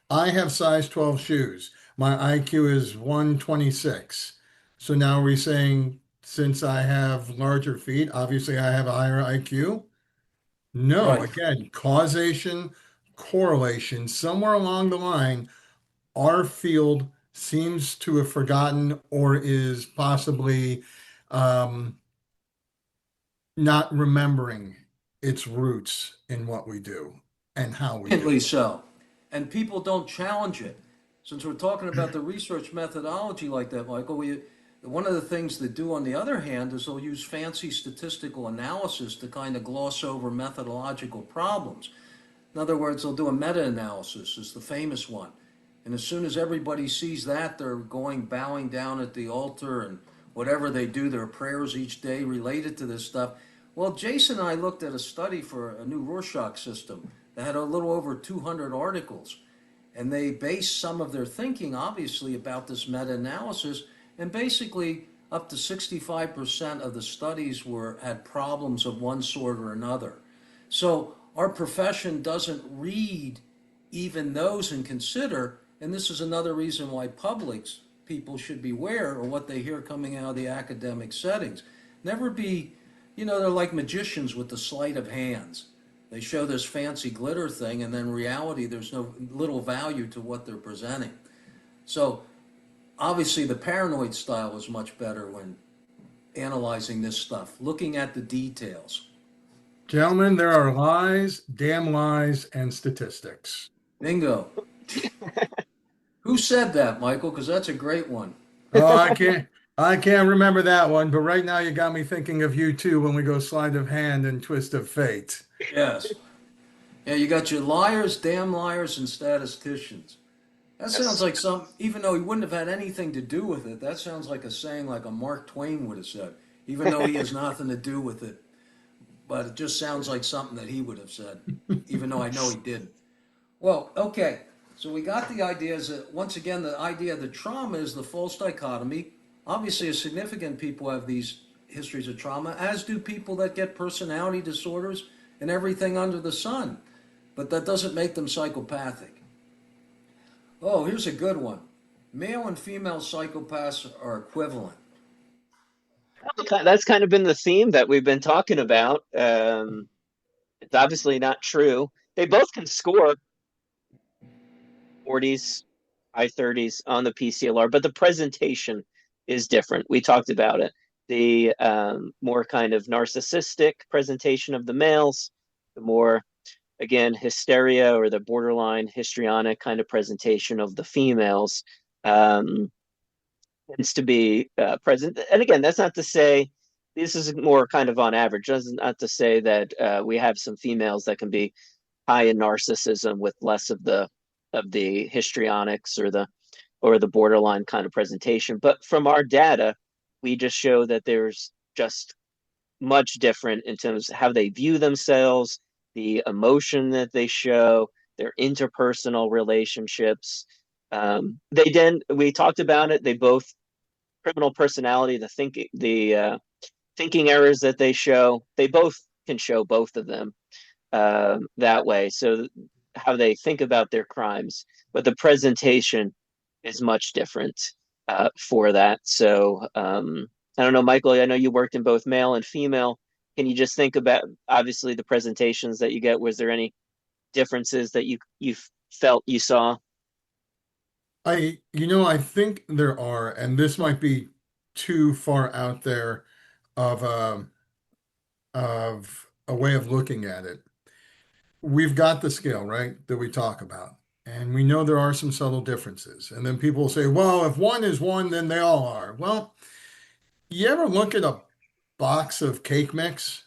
[SPEAKER 3] I have size 12 shoes. My IQ is 126. So now we're saying since I have larger feet, obviously I have a higher IQ? No,
[SPEAKER 2] Right.
[SPEAKER 3] again, causation, correlation, somewhere along the line, our field seems to have forgotten or is possibly um, not remembering its roots in what we do and how we do
[SPEAKER 2] Brilliantly
[SPEAKER 3] it.
[SPEAKER 2] so. And people don't challenge it. Since we're talking about the research methodology like that, Michael, one of the things they do on the other hand is they'll use fancy statistical analysis to kind of gloss over methodological problems. In other words, they'll do a meta-analysis, is the famous one. And as soon as everybody sees that, they're going bowing down at the altar and whatever they do, their prayers each day related to this stuff. Well, Jason and I looked at a study for a new Rorschach system that had a little over 200 articles. And they based some of their thinking, obviously, about this meta-analysis. And basically, up to 65% of the studies had problems of one sort or another. So our profession doesn't read even those and consider, and this is another reason why people should beware of what they hear coming out of the academic settings. Never be, they're like magicians with the sleight of hands. They show this fancy glitter thing, and then in reality, there's no little value to what they're presenting. So obviously the paranoid style is much better when analyzing this stuff, looking at the details.
[SPEAKER 3] Gentlemen, there are lies, damn lies, and statistics.
[SPEAKER 2] Bingo. Who said that, Michael? Because that's a great one.
[SPEAKER 3] Oh, I can't remember that one, but right now you got me thinking of you too when we go sleight of hand and twist of fate.
[SPEAKER 2] Yes. Yeah, you got your liars, damn liars, and statisticians. That sounds
[SPEAKER 1] Yes.
[SPEAKER 2] like even though he wouldn't have had anything to do with it, that sounds like a saying like a Mark Twain would have said, even though he has nothing to do with it. But it just sounds like something that he would have said, even though I know he didn't. Well, okay. So we got the ideas that, once again, the idea of the trauma is the false dichotomy. Obviously, a significant people have these histories of trauma, as do people that get personality disorders and everything under the sun. But that doesn't make them psychopathic. Oh, here's a good one. Male and female psychopaths are equivalent.
[SPEAKER 1] That's kind of been the theme that we've been talking about. It's obviously not true. They both can score 40s, high 30s on the PCLR, but the presentation is different. We talked about it. The more kind of narcissistic presentation of the males, the more, again, hysteria or the borderline histrionic kind of presentation of the females tends to be present. And again, that's not to say this is more kind of on average. That's not to say that we have some females that can be high in narcissism with less of the histrionics or the borderline kind of presentation. But from our data, we just show that there's just much different in terms of how they view themselves, the emotion that they show, their interpersonal relationships. We talked about it. They both criminal personality, the thinking errors that they show. They both can show both of them that way. So how they think about their crimes, but the presentation is much different for that. So I don't know, Michael. I know you worked in both male and female. Can you just think about obviously the presentations that you get? Was there any differences that you felt you saw?
[SPEAKER 3] I think there are, and this might be too far out there of a way of looking at it. We've got the scale, right, that we talk about, and we know there are some subtle differences. And then people will say, well, if one is one, then they all are. Well, you ever look at a box of cake mix?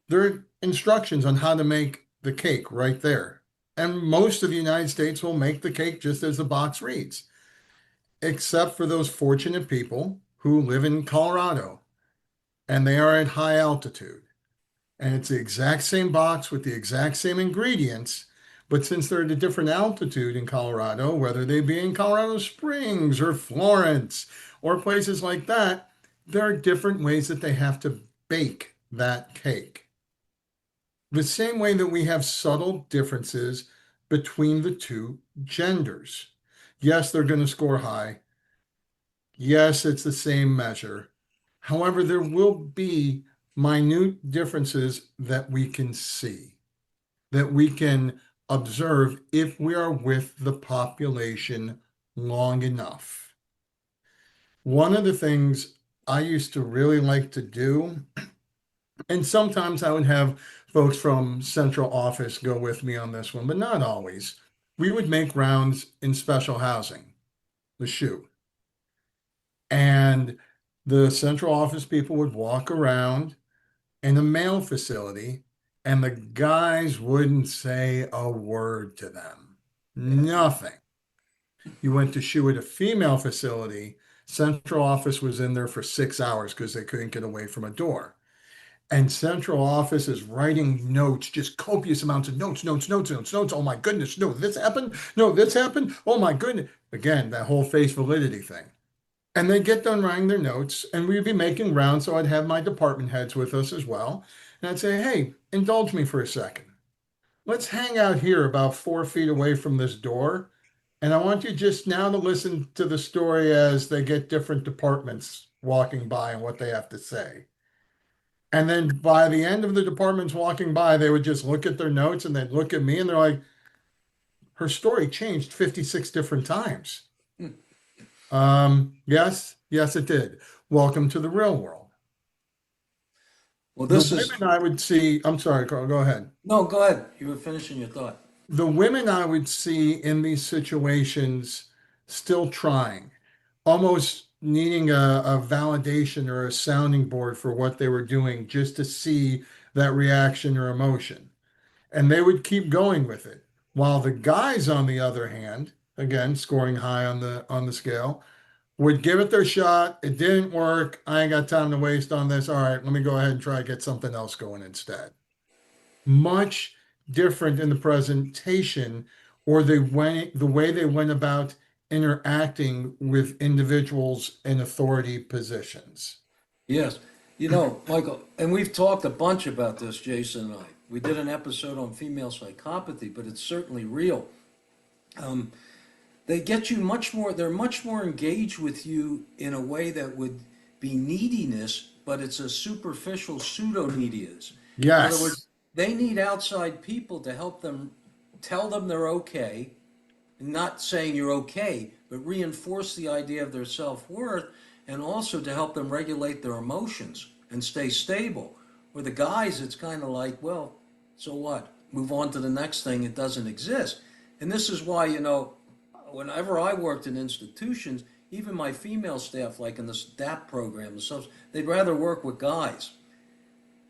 [SPEAKER 3] There are instructions on how to make the cake right there. And most of the United States will make the cake just as the box reads, except for those fortunate people who live in Colorado and they are at high altitude. And it's the exact same box with the exact same ingredients. But since they're at a different altitude in Colorado, whether they be in Colorado Springs or Florence or places like that, there are different ways that they have to bake that cake. The same way that we have subtle differences between the two genders. Yes, they're going to score high. Yes, it's the same measure. However, there will be minute differences that we can see, that we can observe if we are with the population long enough. One of the things I used to really like to do, and sometimes I would have folks from central office go with me on this one, but not always. we would make rounds in special housing, the shoe. And the central office people would walk around in a male facility, and the guys wouldn't say a word to them. Nothing. You went to shoe at a female facility, central office was in there for 6 hours because they couldn't get away from a door. And central office is writing notes, just copious amounts of notes, notes, notes, notes, notes. Oh my goodness, no, this happened. No, this happened. Oh my goodness. Again, that whole face validity thing. And they'd get done writing their notes, and we'd be making rounds. So I'd have my department heads with us as well. And I'd say, hey, indulge me for a second. Let's hang out here about 4 feet away from this door. And I want you just now to listen to the story as they get different departments walking by and what they have to say. And then by the end of the departments walking by, they would just look at their notes and they'd look at me and they're like, her story changed 56 different times. Yes, yes, it did. Welcome to the real world.
[SPEAKER 2] Well,
[SPEAKER 3] The
[SPEAKER 2] this is,
[SPEAKER 3] women I would see, I'm sorry, Carl, go ahead.
[SPEAKER 2] no, go ahead. You were finishing your thought.
[SPEAKER 3] The women I would see in these situations still trying, almost needing a validation or a sounding board for what they were doing just to see that reaction or emotion. And they would keep going with it. While the guys, on the other hand, again, scoring high on the scale, would give it their shot. It didn't work. I ain't got time to waste on this. All right, let me go ahead and try to get something else going instead. Much different in the presentation or the way they went about interacting with individuals in authority positions.
[SPEAKER 2] Yes. Michael, and we've talked a bunch about this, Jason and I. We did an episode on female psychopathy, but it's certainly real. Um, they get you they're much more engaged with you in a way that would be neediness, but it's a superficial pseudo neediness. In other
[SPEAKER 3] Yes.
[SPEAKER 2] words, they need outside people to help them tell them they're okay, and not saying you're okay, but reinforce the idea of their self-worth, and also to help them regulate their emotions and stay stable. With the guys, it's kind of like, well, so what? Move on to the next thing. It doesn't exist. And this is why, whenever I worked in institutions, even my female staff, like in the STAP program, they'd rather work with guys.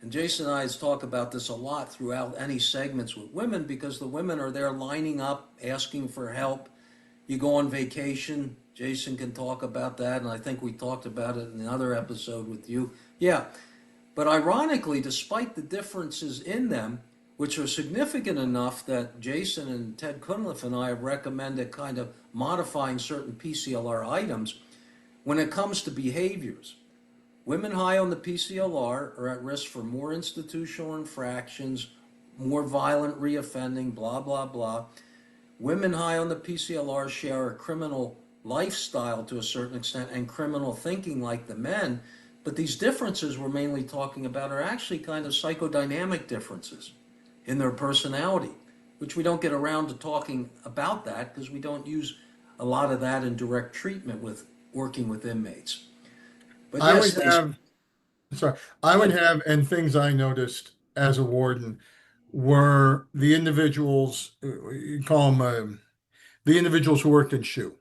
[SPEAKER 2] And Jason and I talk about this a lot throughout any segments with women because the women are there lining up, asking for help. You go on vacation, Jason can talk about that, and I think we talked about it in another episode with you. Yeah, but ironically, despite the differences in them, which are significant enough that Jason and Ted Cunliffe and I have recommended kind of modifying certain PCLR items, when it comes to behaviors, women high on the PCLR are at risk for more institutional infractions, more violent reoffending, blah, blah, blah. Women high on the PCLR share a criminal lifestyle to a certain extent and criminal thinking like the men, but these differences we're mainly talking about are actually kind of psychodynamic differences in their personality, which we don't get around to talking about that because we don't use a lot of that in direct treatment with working with inmates. But
[SPEAKER 3] I
[SPEAKER 2] yes,
[SPEAKER 3] would have, sorry, I would have, and things I noticed as a warden were the individuals, you call them the individuals who worked in SHU.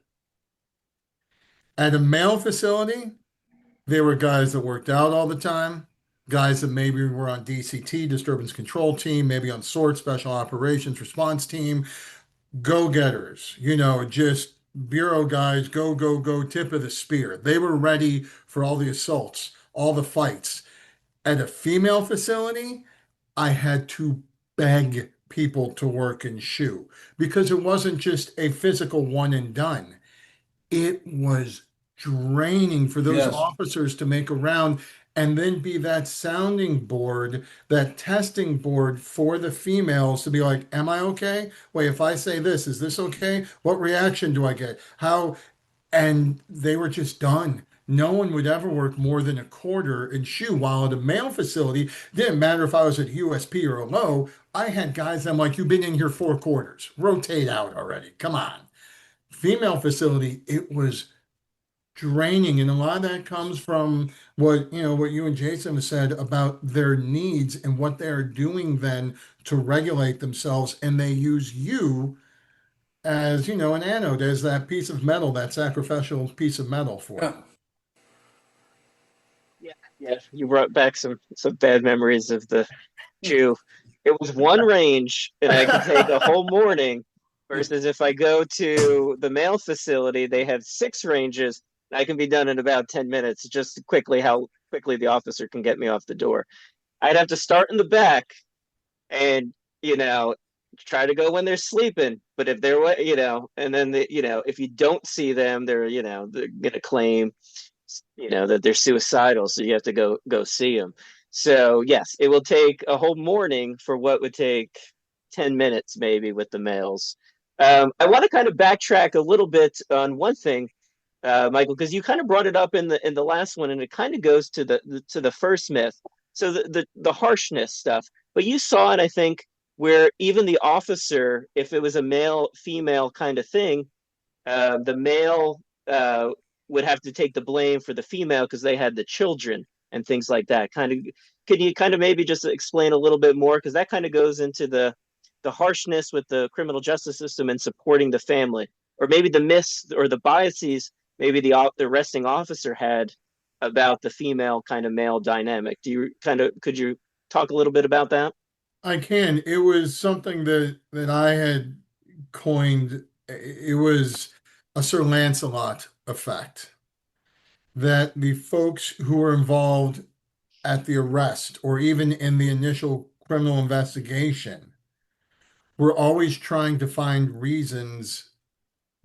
[SPEAKER 3] At a male facility, they were guys that worked out all the time, guys that maybe were on DCT, disturbance control team, maybe on SORT, special operations response team, go-getters, just bureau guys, go, go, go, tip of the spear. They were ready for all the assaults, all the fights. At a female facility, I had to beg people to work in SHU because it wasn't just a physical one and done. It was draining for those
[SPEAKER 2] yes,
[SPEAKER 3] officers to make a round and then be that sounding board, that testing board for the females to be like, am I okay? Wait, if I say this, is this okay? What reaction do I get? How? And they were just done. No one would ever work more than a quarter in SHU, while at a male facility, didn't matter if I was at USP or a low, I had guys, I'm like, you've been in here 4 quarters. Rotate out already. Come on. Female facility, it was draining, and a lot of that comes from what you and Jason have said about their needs and what they are doing then to regulate themselves, and they use you as, an anode, as that piece of metal, that sacrificial piece of metal for
[SPEAKER 2] Yeah.
[SPEAKER 3] them.
[SPEAKER 1] Yeah, yeah. You brought back some bad memories of the Jew. It was one range, and I could take a whole morning. Versus if I go to the mail facility, they have six ranges, and I can be done in about 10 minutes. Just quickly, how quickly the officer can get me off the door. I'd have to start in the back, and you know, try to go when they're sleeping. But if they're, and then if you don't see them, they're gonna claim that they're suicidal, so you have to go see them. So yes, it will take a whole morning for what would take 10 minutes maybe with the males. I want to kind of backtrack a little bit on one thing, Michael, because you kind of brought it up in the last one, and it kind of goes to the first myth. So the harshness stuff, but you saw it, I think, where even the officer, if it was a male female kind of thing, the male would have to take the blame for the female because they had the children and things like that. Can you kind of maybe just explain a little bit more? Because that kind of goes into the harshness with the criminal justice system and supporting the family, or maybe the myths or the biases maybe the arresting officer had about the female kind of male dynamic. Could you talk a little bit about that?
[SPEAKER 3] I can. It was something that I had coined. It was a Sir Lancelot effect, that the folks who were involved at the arrest or even in the initial criminal investigation were always trying to find reasons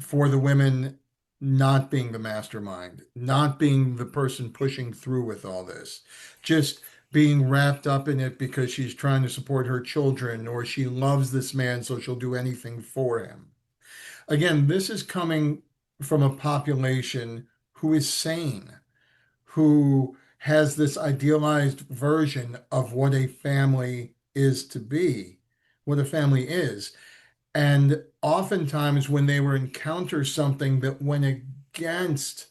[SPEAKER 3] for the women not being the mastermind, not being the person pushing through with all this, just being wrapped up in it because she's trying to support her children or she loves this man, so she'll do anything for him. Again, this is coming from a population who is sane, who has this idealized version of what a family is to be, what a family is. And oftentimes, when they were encounter something that went against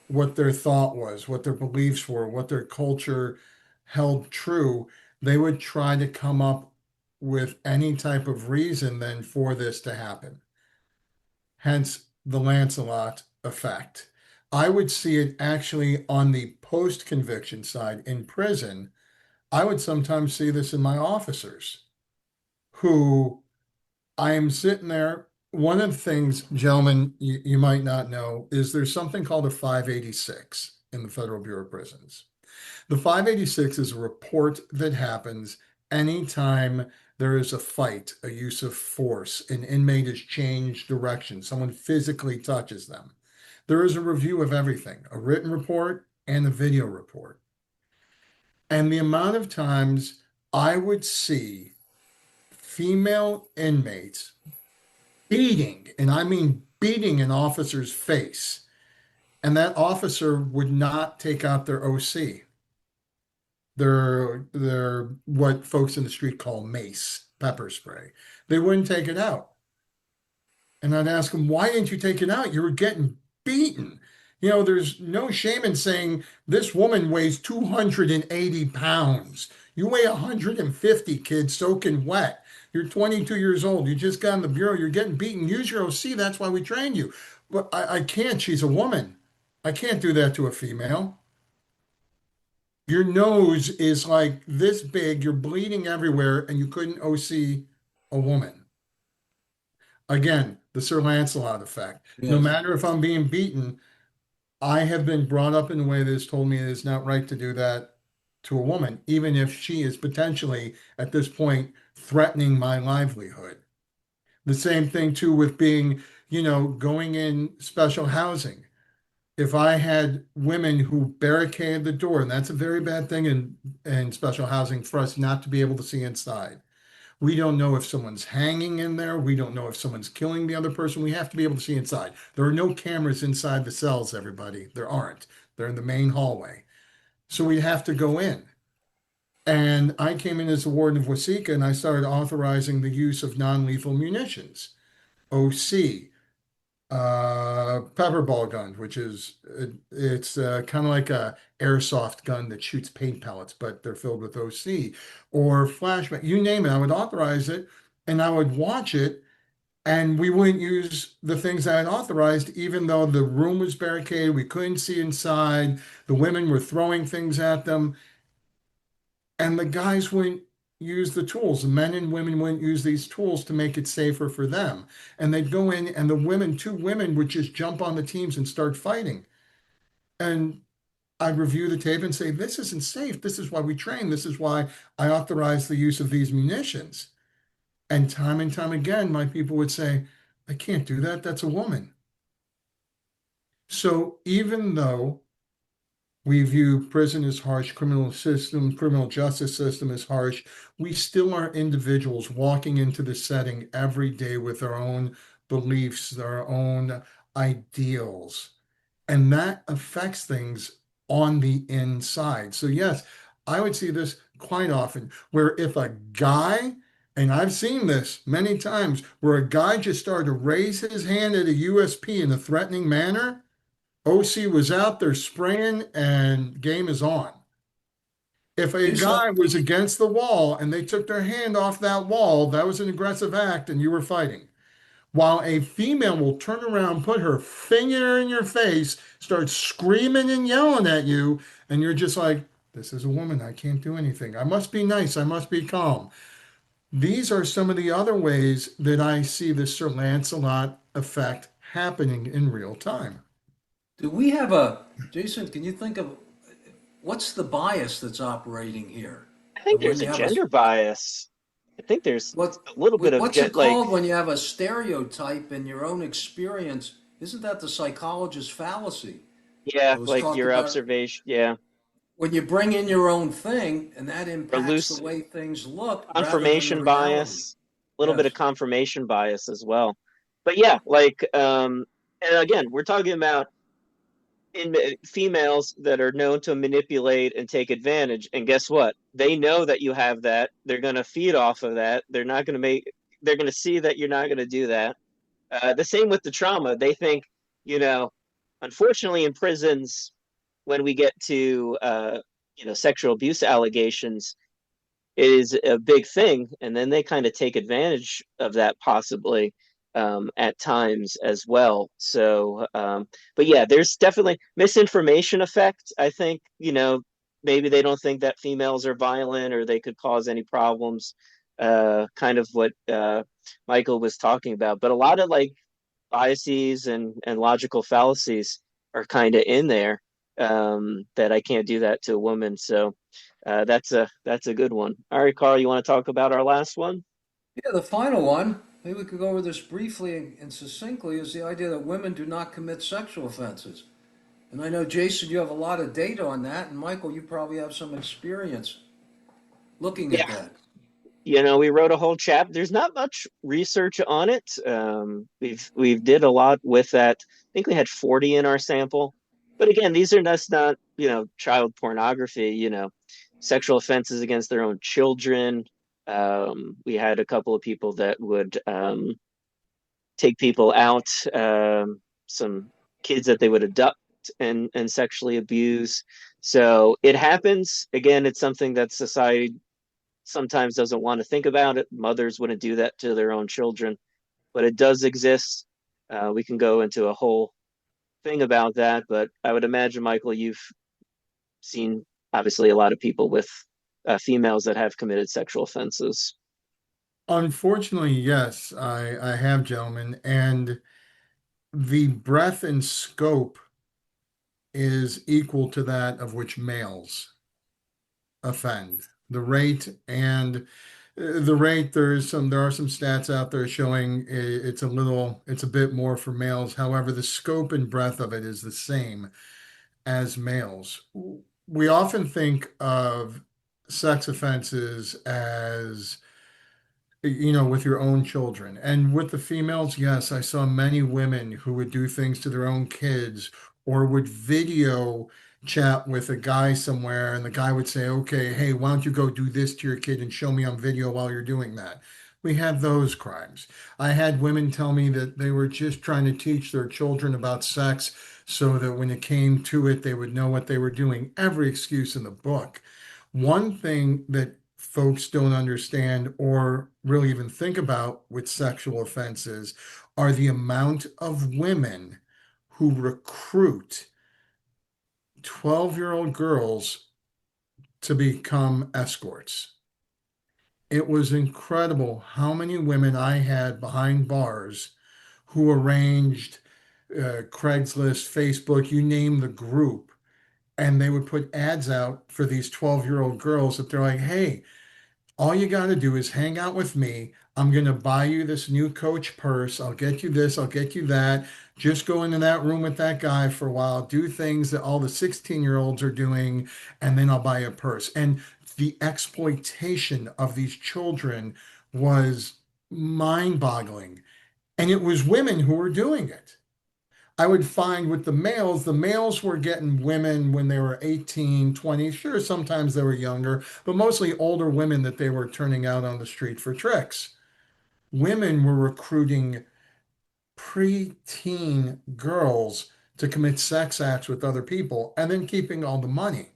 [SPEAKER 3] what their thought was, what their beliefs were, what their culture held true, they would try to come up with any type of reason then for this to happen. Hence the Lancelot effect. I would see it actually on the post-conviction side in prison. I would sometimes see this in my officers who I am sitting there. One of the things, gentlemen, you might not know is there's something called a 586 in the Federal Bureau of Prisons. The 586 is a report that happens anytime there is a fight, a use of force, an inmate has changed direction, someone physically touches them. There is a review of everything, a written report and a video report. And the amount of times I would see female inmates beating, and I mean beating an officer's face, and that officer would not take out their OC. They're what folks in the street call mace, pepper spray. They wouldn't take it out. And I'd ask them, why didn't you take it out? You were getting beaten. There's no shame in saying this woman weighs 280 pounds. You weigh 150, kid, soaking wet. You're 22 years old. You just got in the bureau. You're getting beaten. Use your OC. That's why we trained you. But I can't. She's a woman. I can't do that to a female. Your nose is like this big. You're bleeding everywhere, and you couldn't OC a woman. Again, the Sir Lancelot effect. No
[SPEAKER 2] Yes.
[SPEAKER 3] matter if I'm being beaten, I have been brought up in a way that has told me it is not right to do that to a woman, even if she is potentially at this point threatening my livelihood. The same thing too with being, going in special housing. If I had women who barricaded the door, and that's a very bad thing in special housing for us not to be able to see inside. We don't know if someone's hanging in there. We don't know if someone's killing the other person. We have to be able to see inside. There are no cameras inside the cells, everybody. There aren't. They're in the main hallway. So we have to go in. And I came in as the warden of Wasika and I started authorizing the use of non-lethal munitions, OC, pepper ball gun, which is it's kind of like a airsoft gun that shoots paint pellets, but they're filled with OC or flashbang. You name it, I would authorize it, and I would watch it. And we wouldn't use the things I had authorized, even though the room was barricaded. We couldn't see inside. The women were throwing things at them, and the guys wouldn't use the tools. The men and women wouldn't use these tools to make it safer for them. And they'd go in, and the women, two women, would just jump on the teams and start fighting. And I'd review the tape and say, this isn't safe. This is why we train. This is why I authorize the use of these munitions. And time again, my people would say, I can't do that. That's a woman. So even though we view prison as harsh, criminal justice system as harsh, we still are individuals walking into the setting every day with our own beliefs, our own ideals. And that affects things on the inside. So yes, I would see this quite often where if a guy, and I've seen this many times, where a guy just started to raise his hand at a USP in a threatening manner, OC was out there spraying and game is on. If a
[SPEAKER 2] Jason,
[SPEAKER 3] guy was against the wall and they took their hand off that wall, that was an aggressive act and you were fighting. While a female will turn around, put her finger in your face, start screaming and yelling at you, and you're just like, this is a woman. I can't do anything. I must be nice. I must be calm. These are some of the other ways that I see the Sir Lancelot effect happening in real time.
[SPEAKER 2] do we have a, Jason, can you think of what's the bias that's operating here?
[SPEAKER 1] I think
[SPEAKER 2] When
[SPEAKER 1] there's a
[SPEAKER 2] you have a,
[SPEAKER 1] gender bias. I think there's
[SPEAKER 2] what,
[SPEAKER 1] a little bit of
[SPEAKER 2] what's it
[SPEAKER 1] like,
[SPEAKER 2] called when you have a stereotype in your own experience? Isn't that the psychologist's fallacy?
[SPEAKER 1] yeah,
[SPEAKER 2] It was
[SPEAKER 1] like
[SPEAKER 2] talked
[SPEAKER 1] your
[SPEAKER 2] about
[SPEAKER 1] observation, yeah,
[SPEAKER 2] when you bring in your own thing and that
[SPEAKER 1] or
[SPEAKER 2] impacts the
[SPEAKER 1] loose
[SPEAKER 2] way things look rather than the
[SPEAKER 1] confirmation
[SPEAKER 2] reality.
[SPEAKER 1] bias, a little bit
[SPEAKER 2] Yes.
[SPEAKER 1] of confirmation bias as well. But yeah, and again, we're talking about in females that are known to manipulate and take advantage. And guess what? They know that you have that. They're going to feed off of that. They're going to see that you're not going to do that. The same with the trauma. They think, you know, unfortunately in prisons, when we get to, sexual abuse allegations, it is a big thing, and then they kind of take advantage of that possibly at times as well. So, but yeah, there's definitely misinformation effect. I think maybe they don't think that females are violent or they could cause any problems. Kind of what Michael was talking about, but a lot of like biases and logical fallacies are kind of in there that I can't do that to a woman. So that's a good one. All right, Carl, you want to talk about our last one?
[SPEAKER 2] Yeah, the final one, maybe we could go over this briefly and succinctly, is the idea that women do not commit sexual offenses. And I know, Jason, you have a lot of data on that, and Michael, you probably have some experience looking at
[SPEAKER 1] Yeah,
[SPEAKER 2] that.
[SPEAKER 1] we wrote a whole chapter. There's not much research on it. We've did a lot with that. I think we had 40 in our sample, but again, that's not child pornography. Sexual offenses against their own children. We had a couple of people that would take people out, some kids that they would abduct and sexually abuse. So it happens. Again, it's something that society sometimes doesn't want to think about it. Mothers wouldn't do that to their own children, but it does exist. We can go into a whole thing about that, but I would imagine, Michael, you've seen obviously a lot of people with females that have committed sexual offenses.
[SPEAKER 3] Unfortunately, yes, I have, gentlemen, and the breadth and scope is equal to that of which males offend. The rate, there are some stats out there showing it's a bit more for males. However, the scope and breadth of it is the same as males. We often think of sex offenses as with your own children. And with the females, yes, I saw many women who would do things to their own kids or would video chat with a guy somewhere, and the guy would say, okay, hey, why don't you go do this to your kid and show me on video while you're doing that? We have those crimes. I had women tell me that they were just trying to teach their children about sex so that when it came to it, they would know what they were doing. Every excuse in the book. One thing that folks don't understand or really even think about with sexual offenses are the amount of women who recruit 12-year-old girls to become escorts. It was incredible how many women I had behind bars who arranged Craigslist, Facebook, you name the group, and they would put ads out for these 12-year-old girls that they're like, hey, all you got to do is hang out with me. I'm going to buy you this new Coach purse. I'll get you this, I'll get you that. Just go into that room with that guy for a while, do things that all the 16-year-olds are doing, and then I'll buy you a purse. And the exploitation of these children was mind-boggling. And it was women who were doing it. I would find with the males were getting women when they were 18, 20. Sure, sometimes they were younger, but mostly older women that they were turning out on the street for tricks. Women were recruiting preteen girls to commit sex acts with other people and then keeping all the money.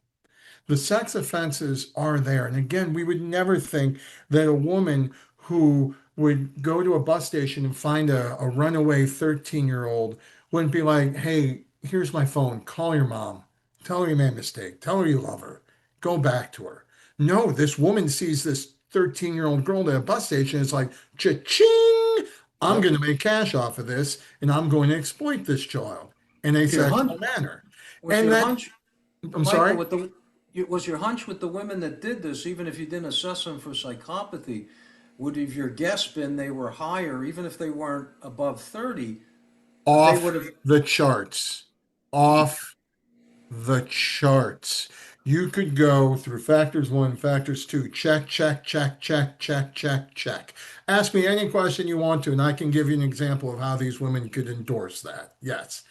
[SPEAKER 3] The sex offenses are there. And again, we would never think that a woman who would go to a bus station and find a runaway 13-year-old wouldn't be like, hey, here's my phone. Call your mom. Tell her you made a mistake. Tell her you love her. Go back to her. No, this woman sees this 13-year-old girl at a bus station. It's like, cha-ching! I'm
[SPEAKER 2] Yep.
[SPEAKER 3] going to make cash off of this and I'm going to exploit this child in a
[SPEAKER 2] With your
[SPEAKER 3] sexual
[SPEAKER 2] hunch,
[SPEAKER 3] manner.
[SPEAKER 2] with
[SPEAKER 3] And
[SPEAKER 2] your
[SPEAKER 3] that,
[SPEAKER 2] hunch,
[SPEAKER 3] I'm
[SPEAKER 2] Michael,
[SPEAKER 3] sorry?
[SPEAKER 2] with was your hunch with the women that did this, even if you didn't assess them for psychopathy, would have your guess been they were higher, even if they weren't above 30, they would
[SPEAKER 3] Off
[SPEAKER 2] have,
[SPEAKER 3] the charts. Off the charts. You could go through factors one, factors two, check, check, check, check, check, check, check. Ask me any question you want to, and I can give you an example of how these women could endorse that. Yes.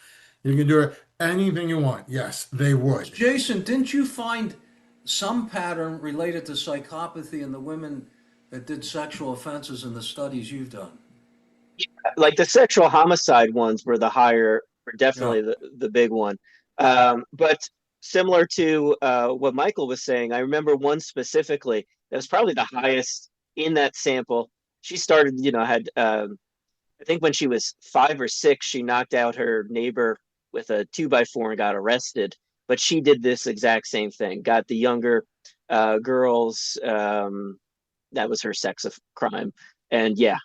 [SPEAKER 3] You can do it anything you want. Yes, they would.
[SPEAKER 2] Jason, didn't you find some pattern related to psychopathy in the women that did sexual offenses in the studies you've done?
[SPEAKER 1] Like the sexual homicide ones were the higher, were
[SPEAKER 2] Yeah.
[SPEAKER 1] definitely the big one. But similar to what Michael was saying, I remember one specifically that was probably the highest in that sample. She started, had I think when she was 5 or 6, she knocked out her neighbor with a 2x4 and got arrested. But she did this exact same thing, got the younger girls. That was her sex of crime. And yeah,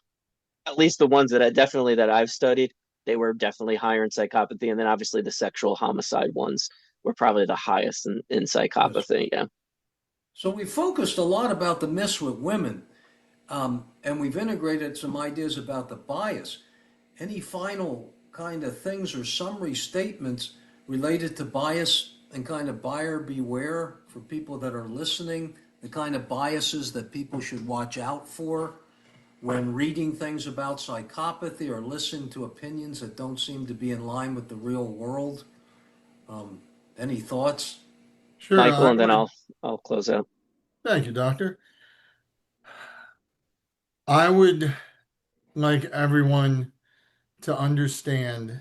[SPEAKER 1] at least the ones that I've studied, they were definitely higher in psychopathy. And then obviously the sexual homicide ones were probably the highest in
[SPEAKER 2] Yes.
[SPEAKER 1] psychopathy. Yeah.
[SPEAKER 2] So we focused a lot about the myths with women, and we've integrated some ideas about the bias. Any final kind of things or summary statements related to bias and kind of buyer beware for people that are listening, the kind of biases that people should watch out for when reading things about psychopathy or listening to opinions that don't seem to be in line with the real world? Any thoughts?
[SPEAKER 3] Sure,
[SPEAKER 1] Michael,
[SPEAKER 3] I
[SPEAKER 1] and then
[SPEAKER 3] would.
[SPEAKER 1] I'll close out.
[SPEAKER 3] Thank you, doctor. I would like everyone to understand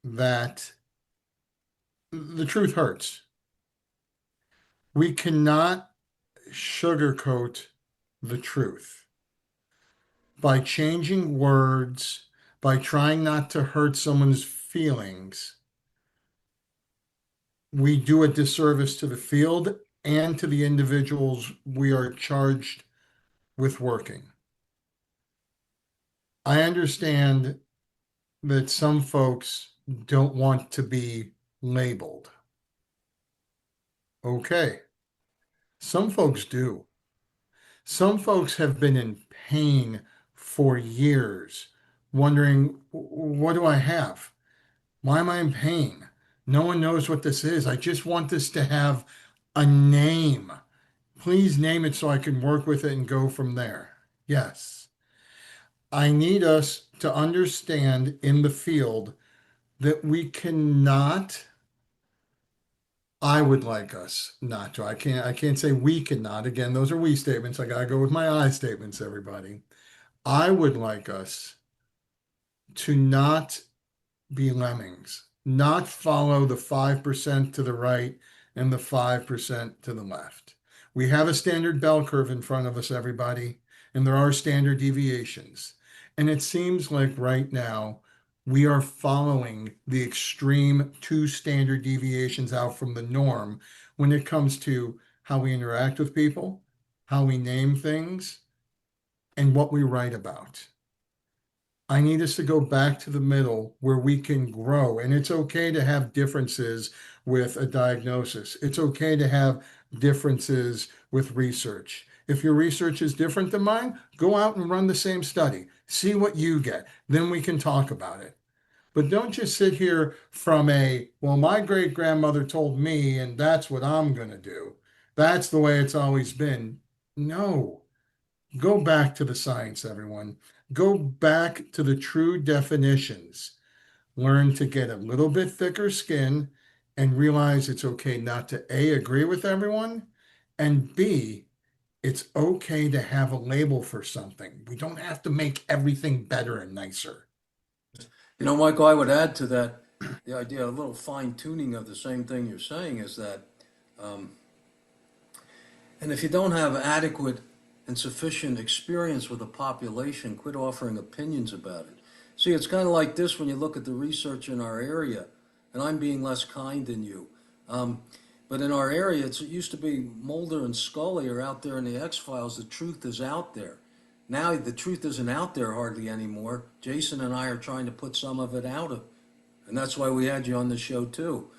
[SPEAKER 3] that the truth hurts. We cannot sugarcoat the truth by changing words, by trying not to hurt someone's feelings. We do a disservice to the field and to the individuals we are charged with working. I understand that some folks don't want to be labeled. Okay, some folks do. Some folks have been in pain for years, wondering, what do I have? Why am I in pain? No one knows what this is. I just want this to have a name. Please name it so I can work with it and go from there. Yes. I need us to understand in the field that we cannot, I would like us not to. I can't say we cannot. Again, those are we statements. I gotta go with my I statements, everybody. I would like us to not be lemmings, not follow the 5% to the right and the 5% to the left. We have a standard bell curve in front of us, everybody, and there are standard deviations. And it seems like right now we are following the extreme two standard deviations out from the norm when it comes to how we interact with people, how we name things, and what we write about. I need us to go back to the middle where we can grow. And it's okay to have differences with a diagnosis. It's okay to have differences with research. If your research is different than mine, go out and run the same study. See what you get. Then we can talk about it. But don't just sit here from well, my great grandmother told me, and that's what I'm going to do. That's the way it's always been. No. Go back to the science, everyone. Go back to the true definitions. Learn to get a little bit thicker skin and realize it's okay not to A, agree with everyone, and B, it's okay to have a label for something. We don't have to make everything better and nicer.
[SPEAKER 2] Michael, I would add to that the idea, a little fine tuning of the same thing you're saying is that, um, and if you don't have adequate and sufficient experience with the population, quit offering opinions about it. See, it's kind of like this when you look at the research in our area, and I'm being less kind than you. Um, but in our area, it used to be Mulder and Scully are out there in the X-Files. The truth is out there. Now the truth isn't out there hardly anymore. Jason and I are trying to put some of it out of, and that's why we had you on the show too.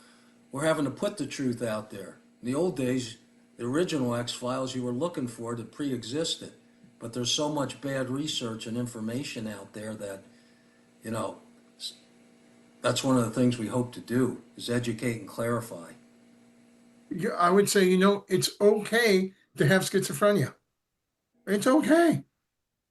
[SPEAKER 2] We're having to put the truth out there. In the old days, the original X-Files you were looking for that pre-existed, but there's so much bad research and information out there that, you know, that's one of the things we hope to do is educate and clarify.
[SPEAKER 3] Yeah, I would say, it's okay to have schizophrenia. It's okay.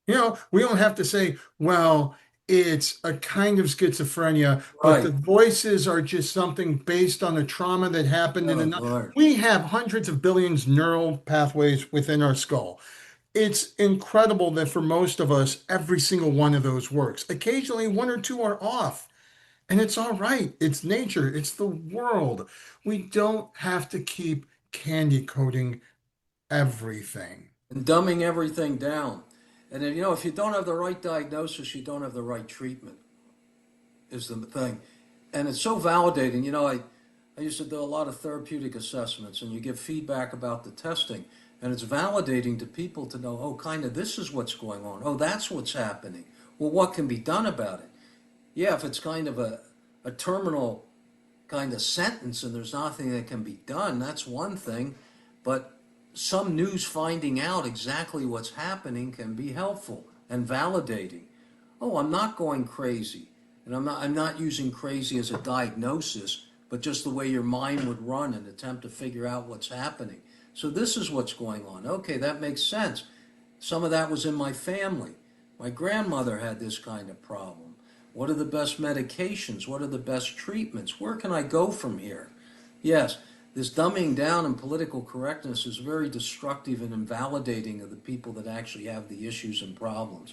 [SPEAKER 3] We don't have to say, well, it's a kind of schizophrenia, but the
[SPEAKER 2] Right.
[SPEAKER 3] voices are just something based on a trauma that happened in
[SPEAKER 2] Oh,
[SPEAKER 3] the.
[SPEAKER 2] Lord.
[SPEAKER 3] We have hundreds of billions neural pathways within our skull. It's incredible that for most of us, every single one of those works. Occasionally, one or two are off, and it's all right. It's nature, it's the world. We don't have to keep candy coating everything.
[SPEAKER 2] And dumbing everything down. And then, if you don't have the right diagnosis, you don't have the right treatment, is the thing. And it's so validating. I used to do a lot of therapeutic assessments, and you give feedback about the testing. And it's validating to people to know, oh, kind of this is what's going on. Oh, that's what's happening. Well, what can be done about it? Yeah, if it's kind of a terminal kind of sentence and there's nothing that can be done, that's one thing. But some news finding out exactly what's happening can be helpful and validating. Oh, I'm not going crazy. And I'm not using crazy as a diagnosis, but just the way your mind would run and attempt to figure out what's happening. So this is what's going on. Okay, that makes sense. Some of that was in my family. My grandmother had this kind of problem. What are the best medications? What are the best treatments? Where can I go from here? Yes, this dumbing down and political correctness is very destructive and invalidating of the people that actually have the issues and problems.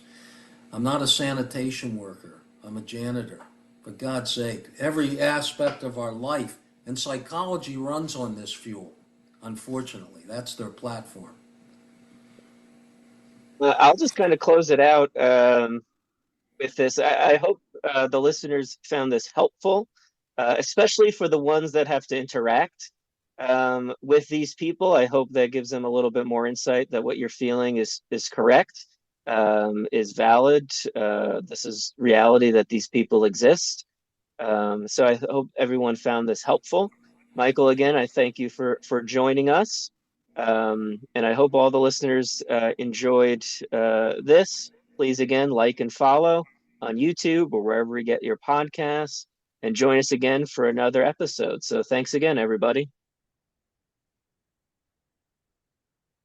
[SPEAKER 2] I'm not a sanitation worker. I'm a janitor. For God's sake, every aspect of our life and psychology runs on this fuel. Unfortunately, that's their platform.
[SPEAKER 1] I'll just kind of close it out with this. I hope the listeners found this helpful, especially for the ones that have to interact with these people. I hope that gives them a little bit more insight that what you're feeling is correct, is valid. This is reality that these people exist. So I hope everyone found this helpful. Michael, again, I thank you for joining us. And I hope all the listeners enjoyed this. Please, again, like and follow on YouTube or wherever you get your podcasts, and join us again for another episode. So thanks again, everybody.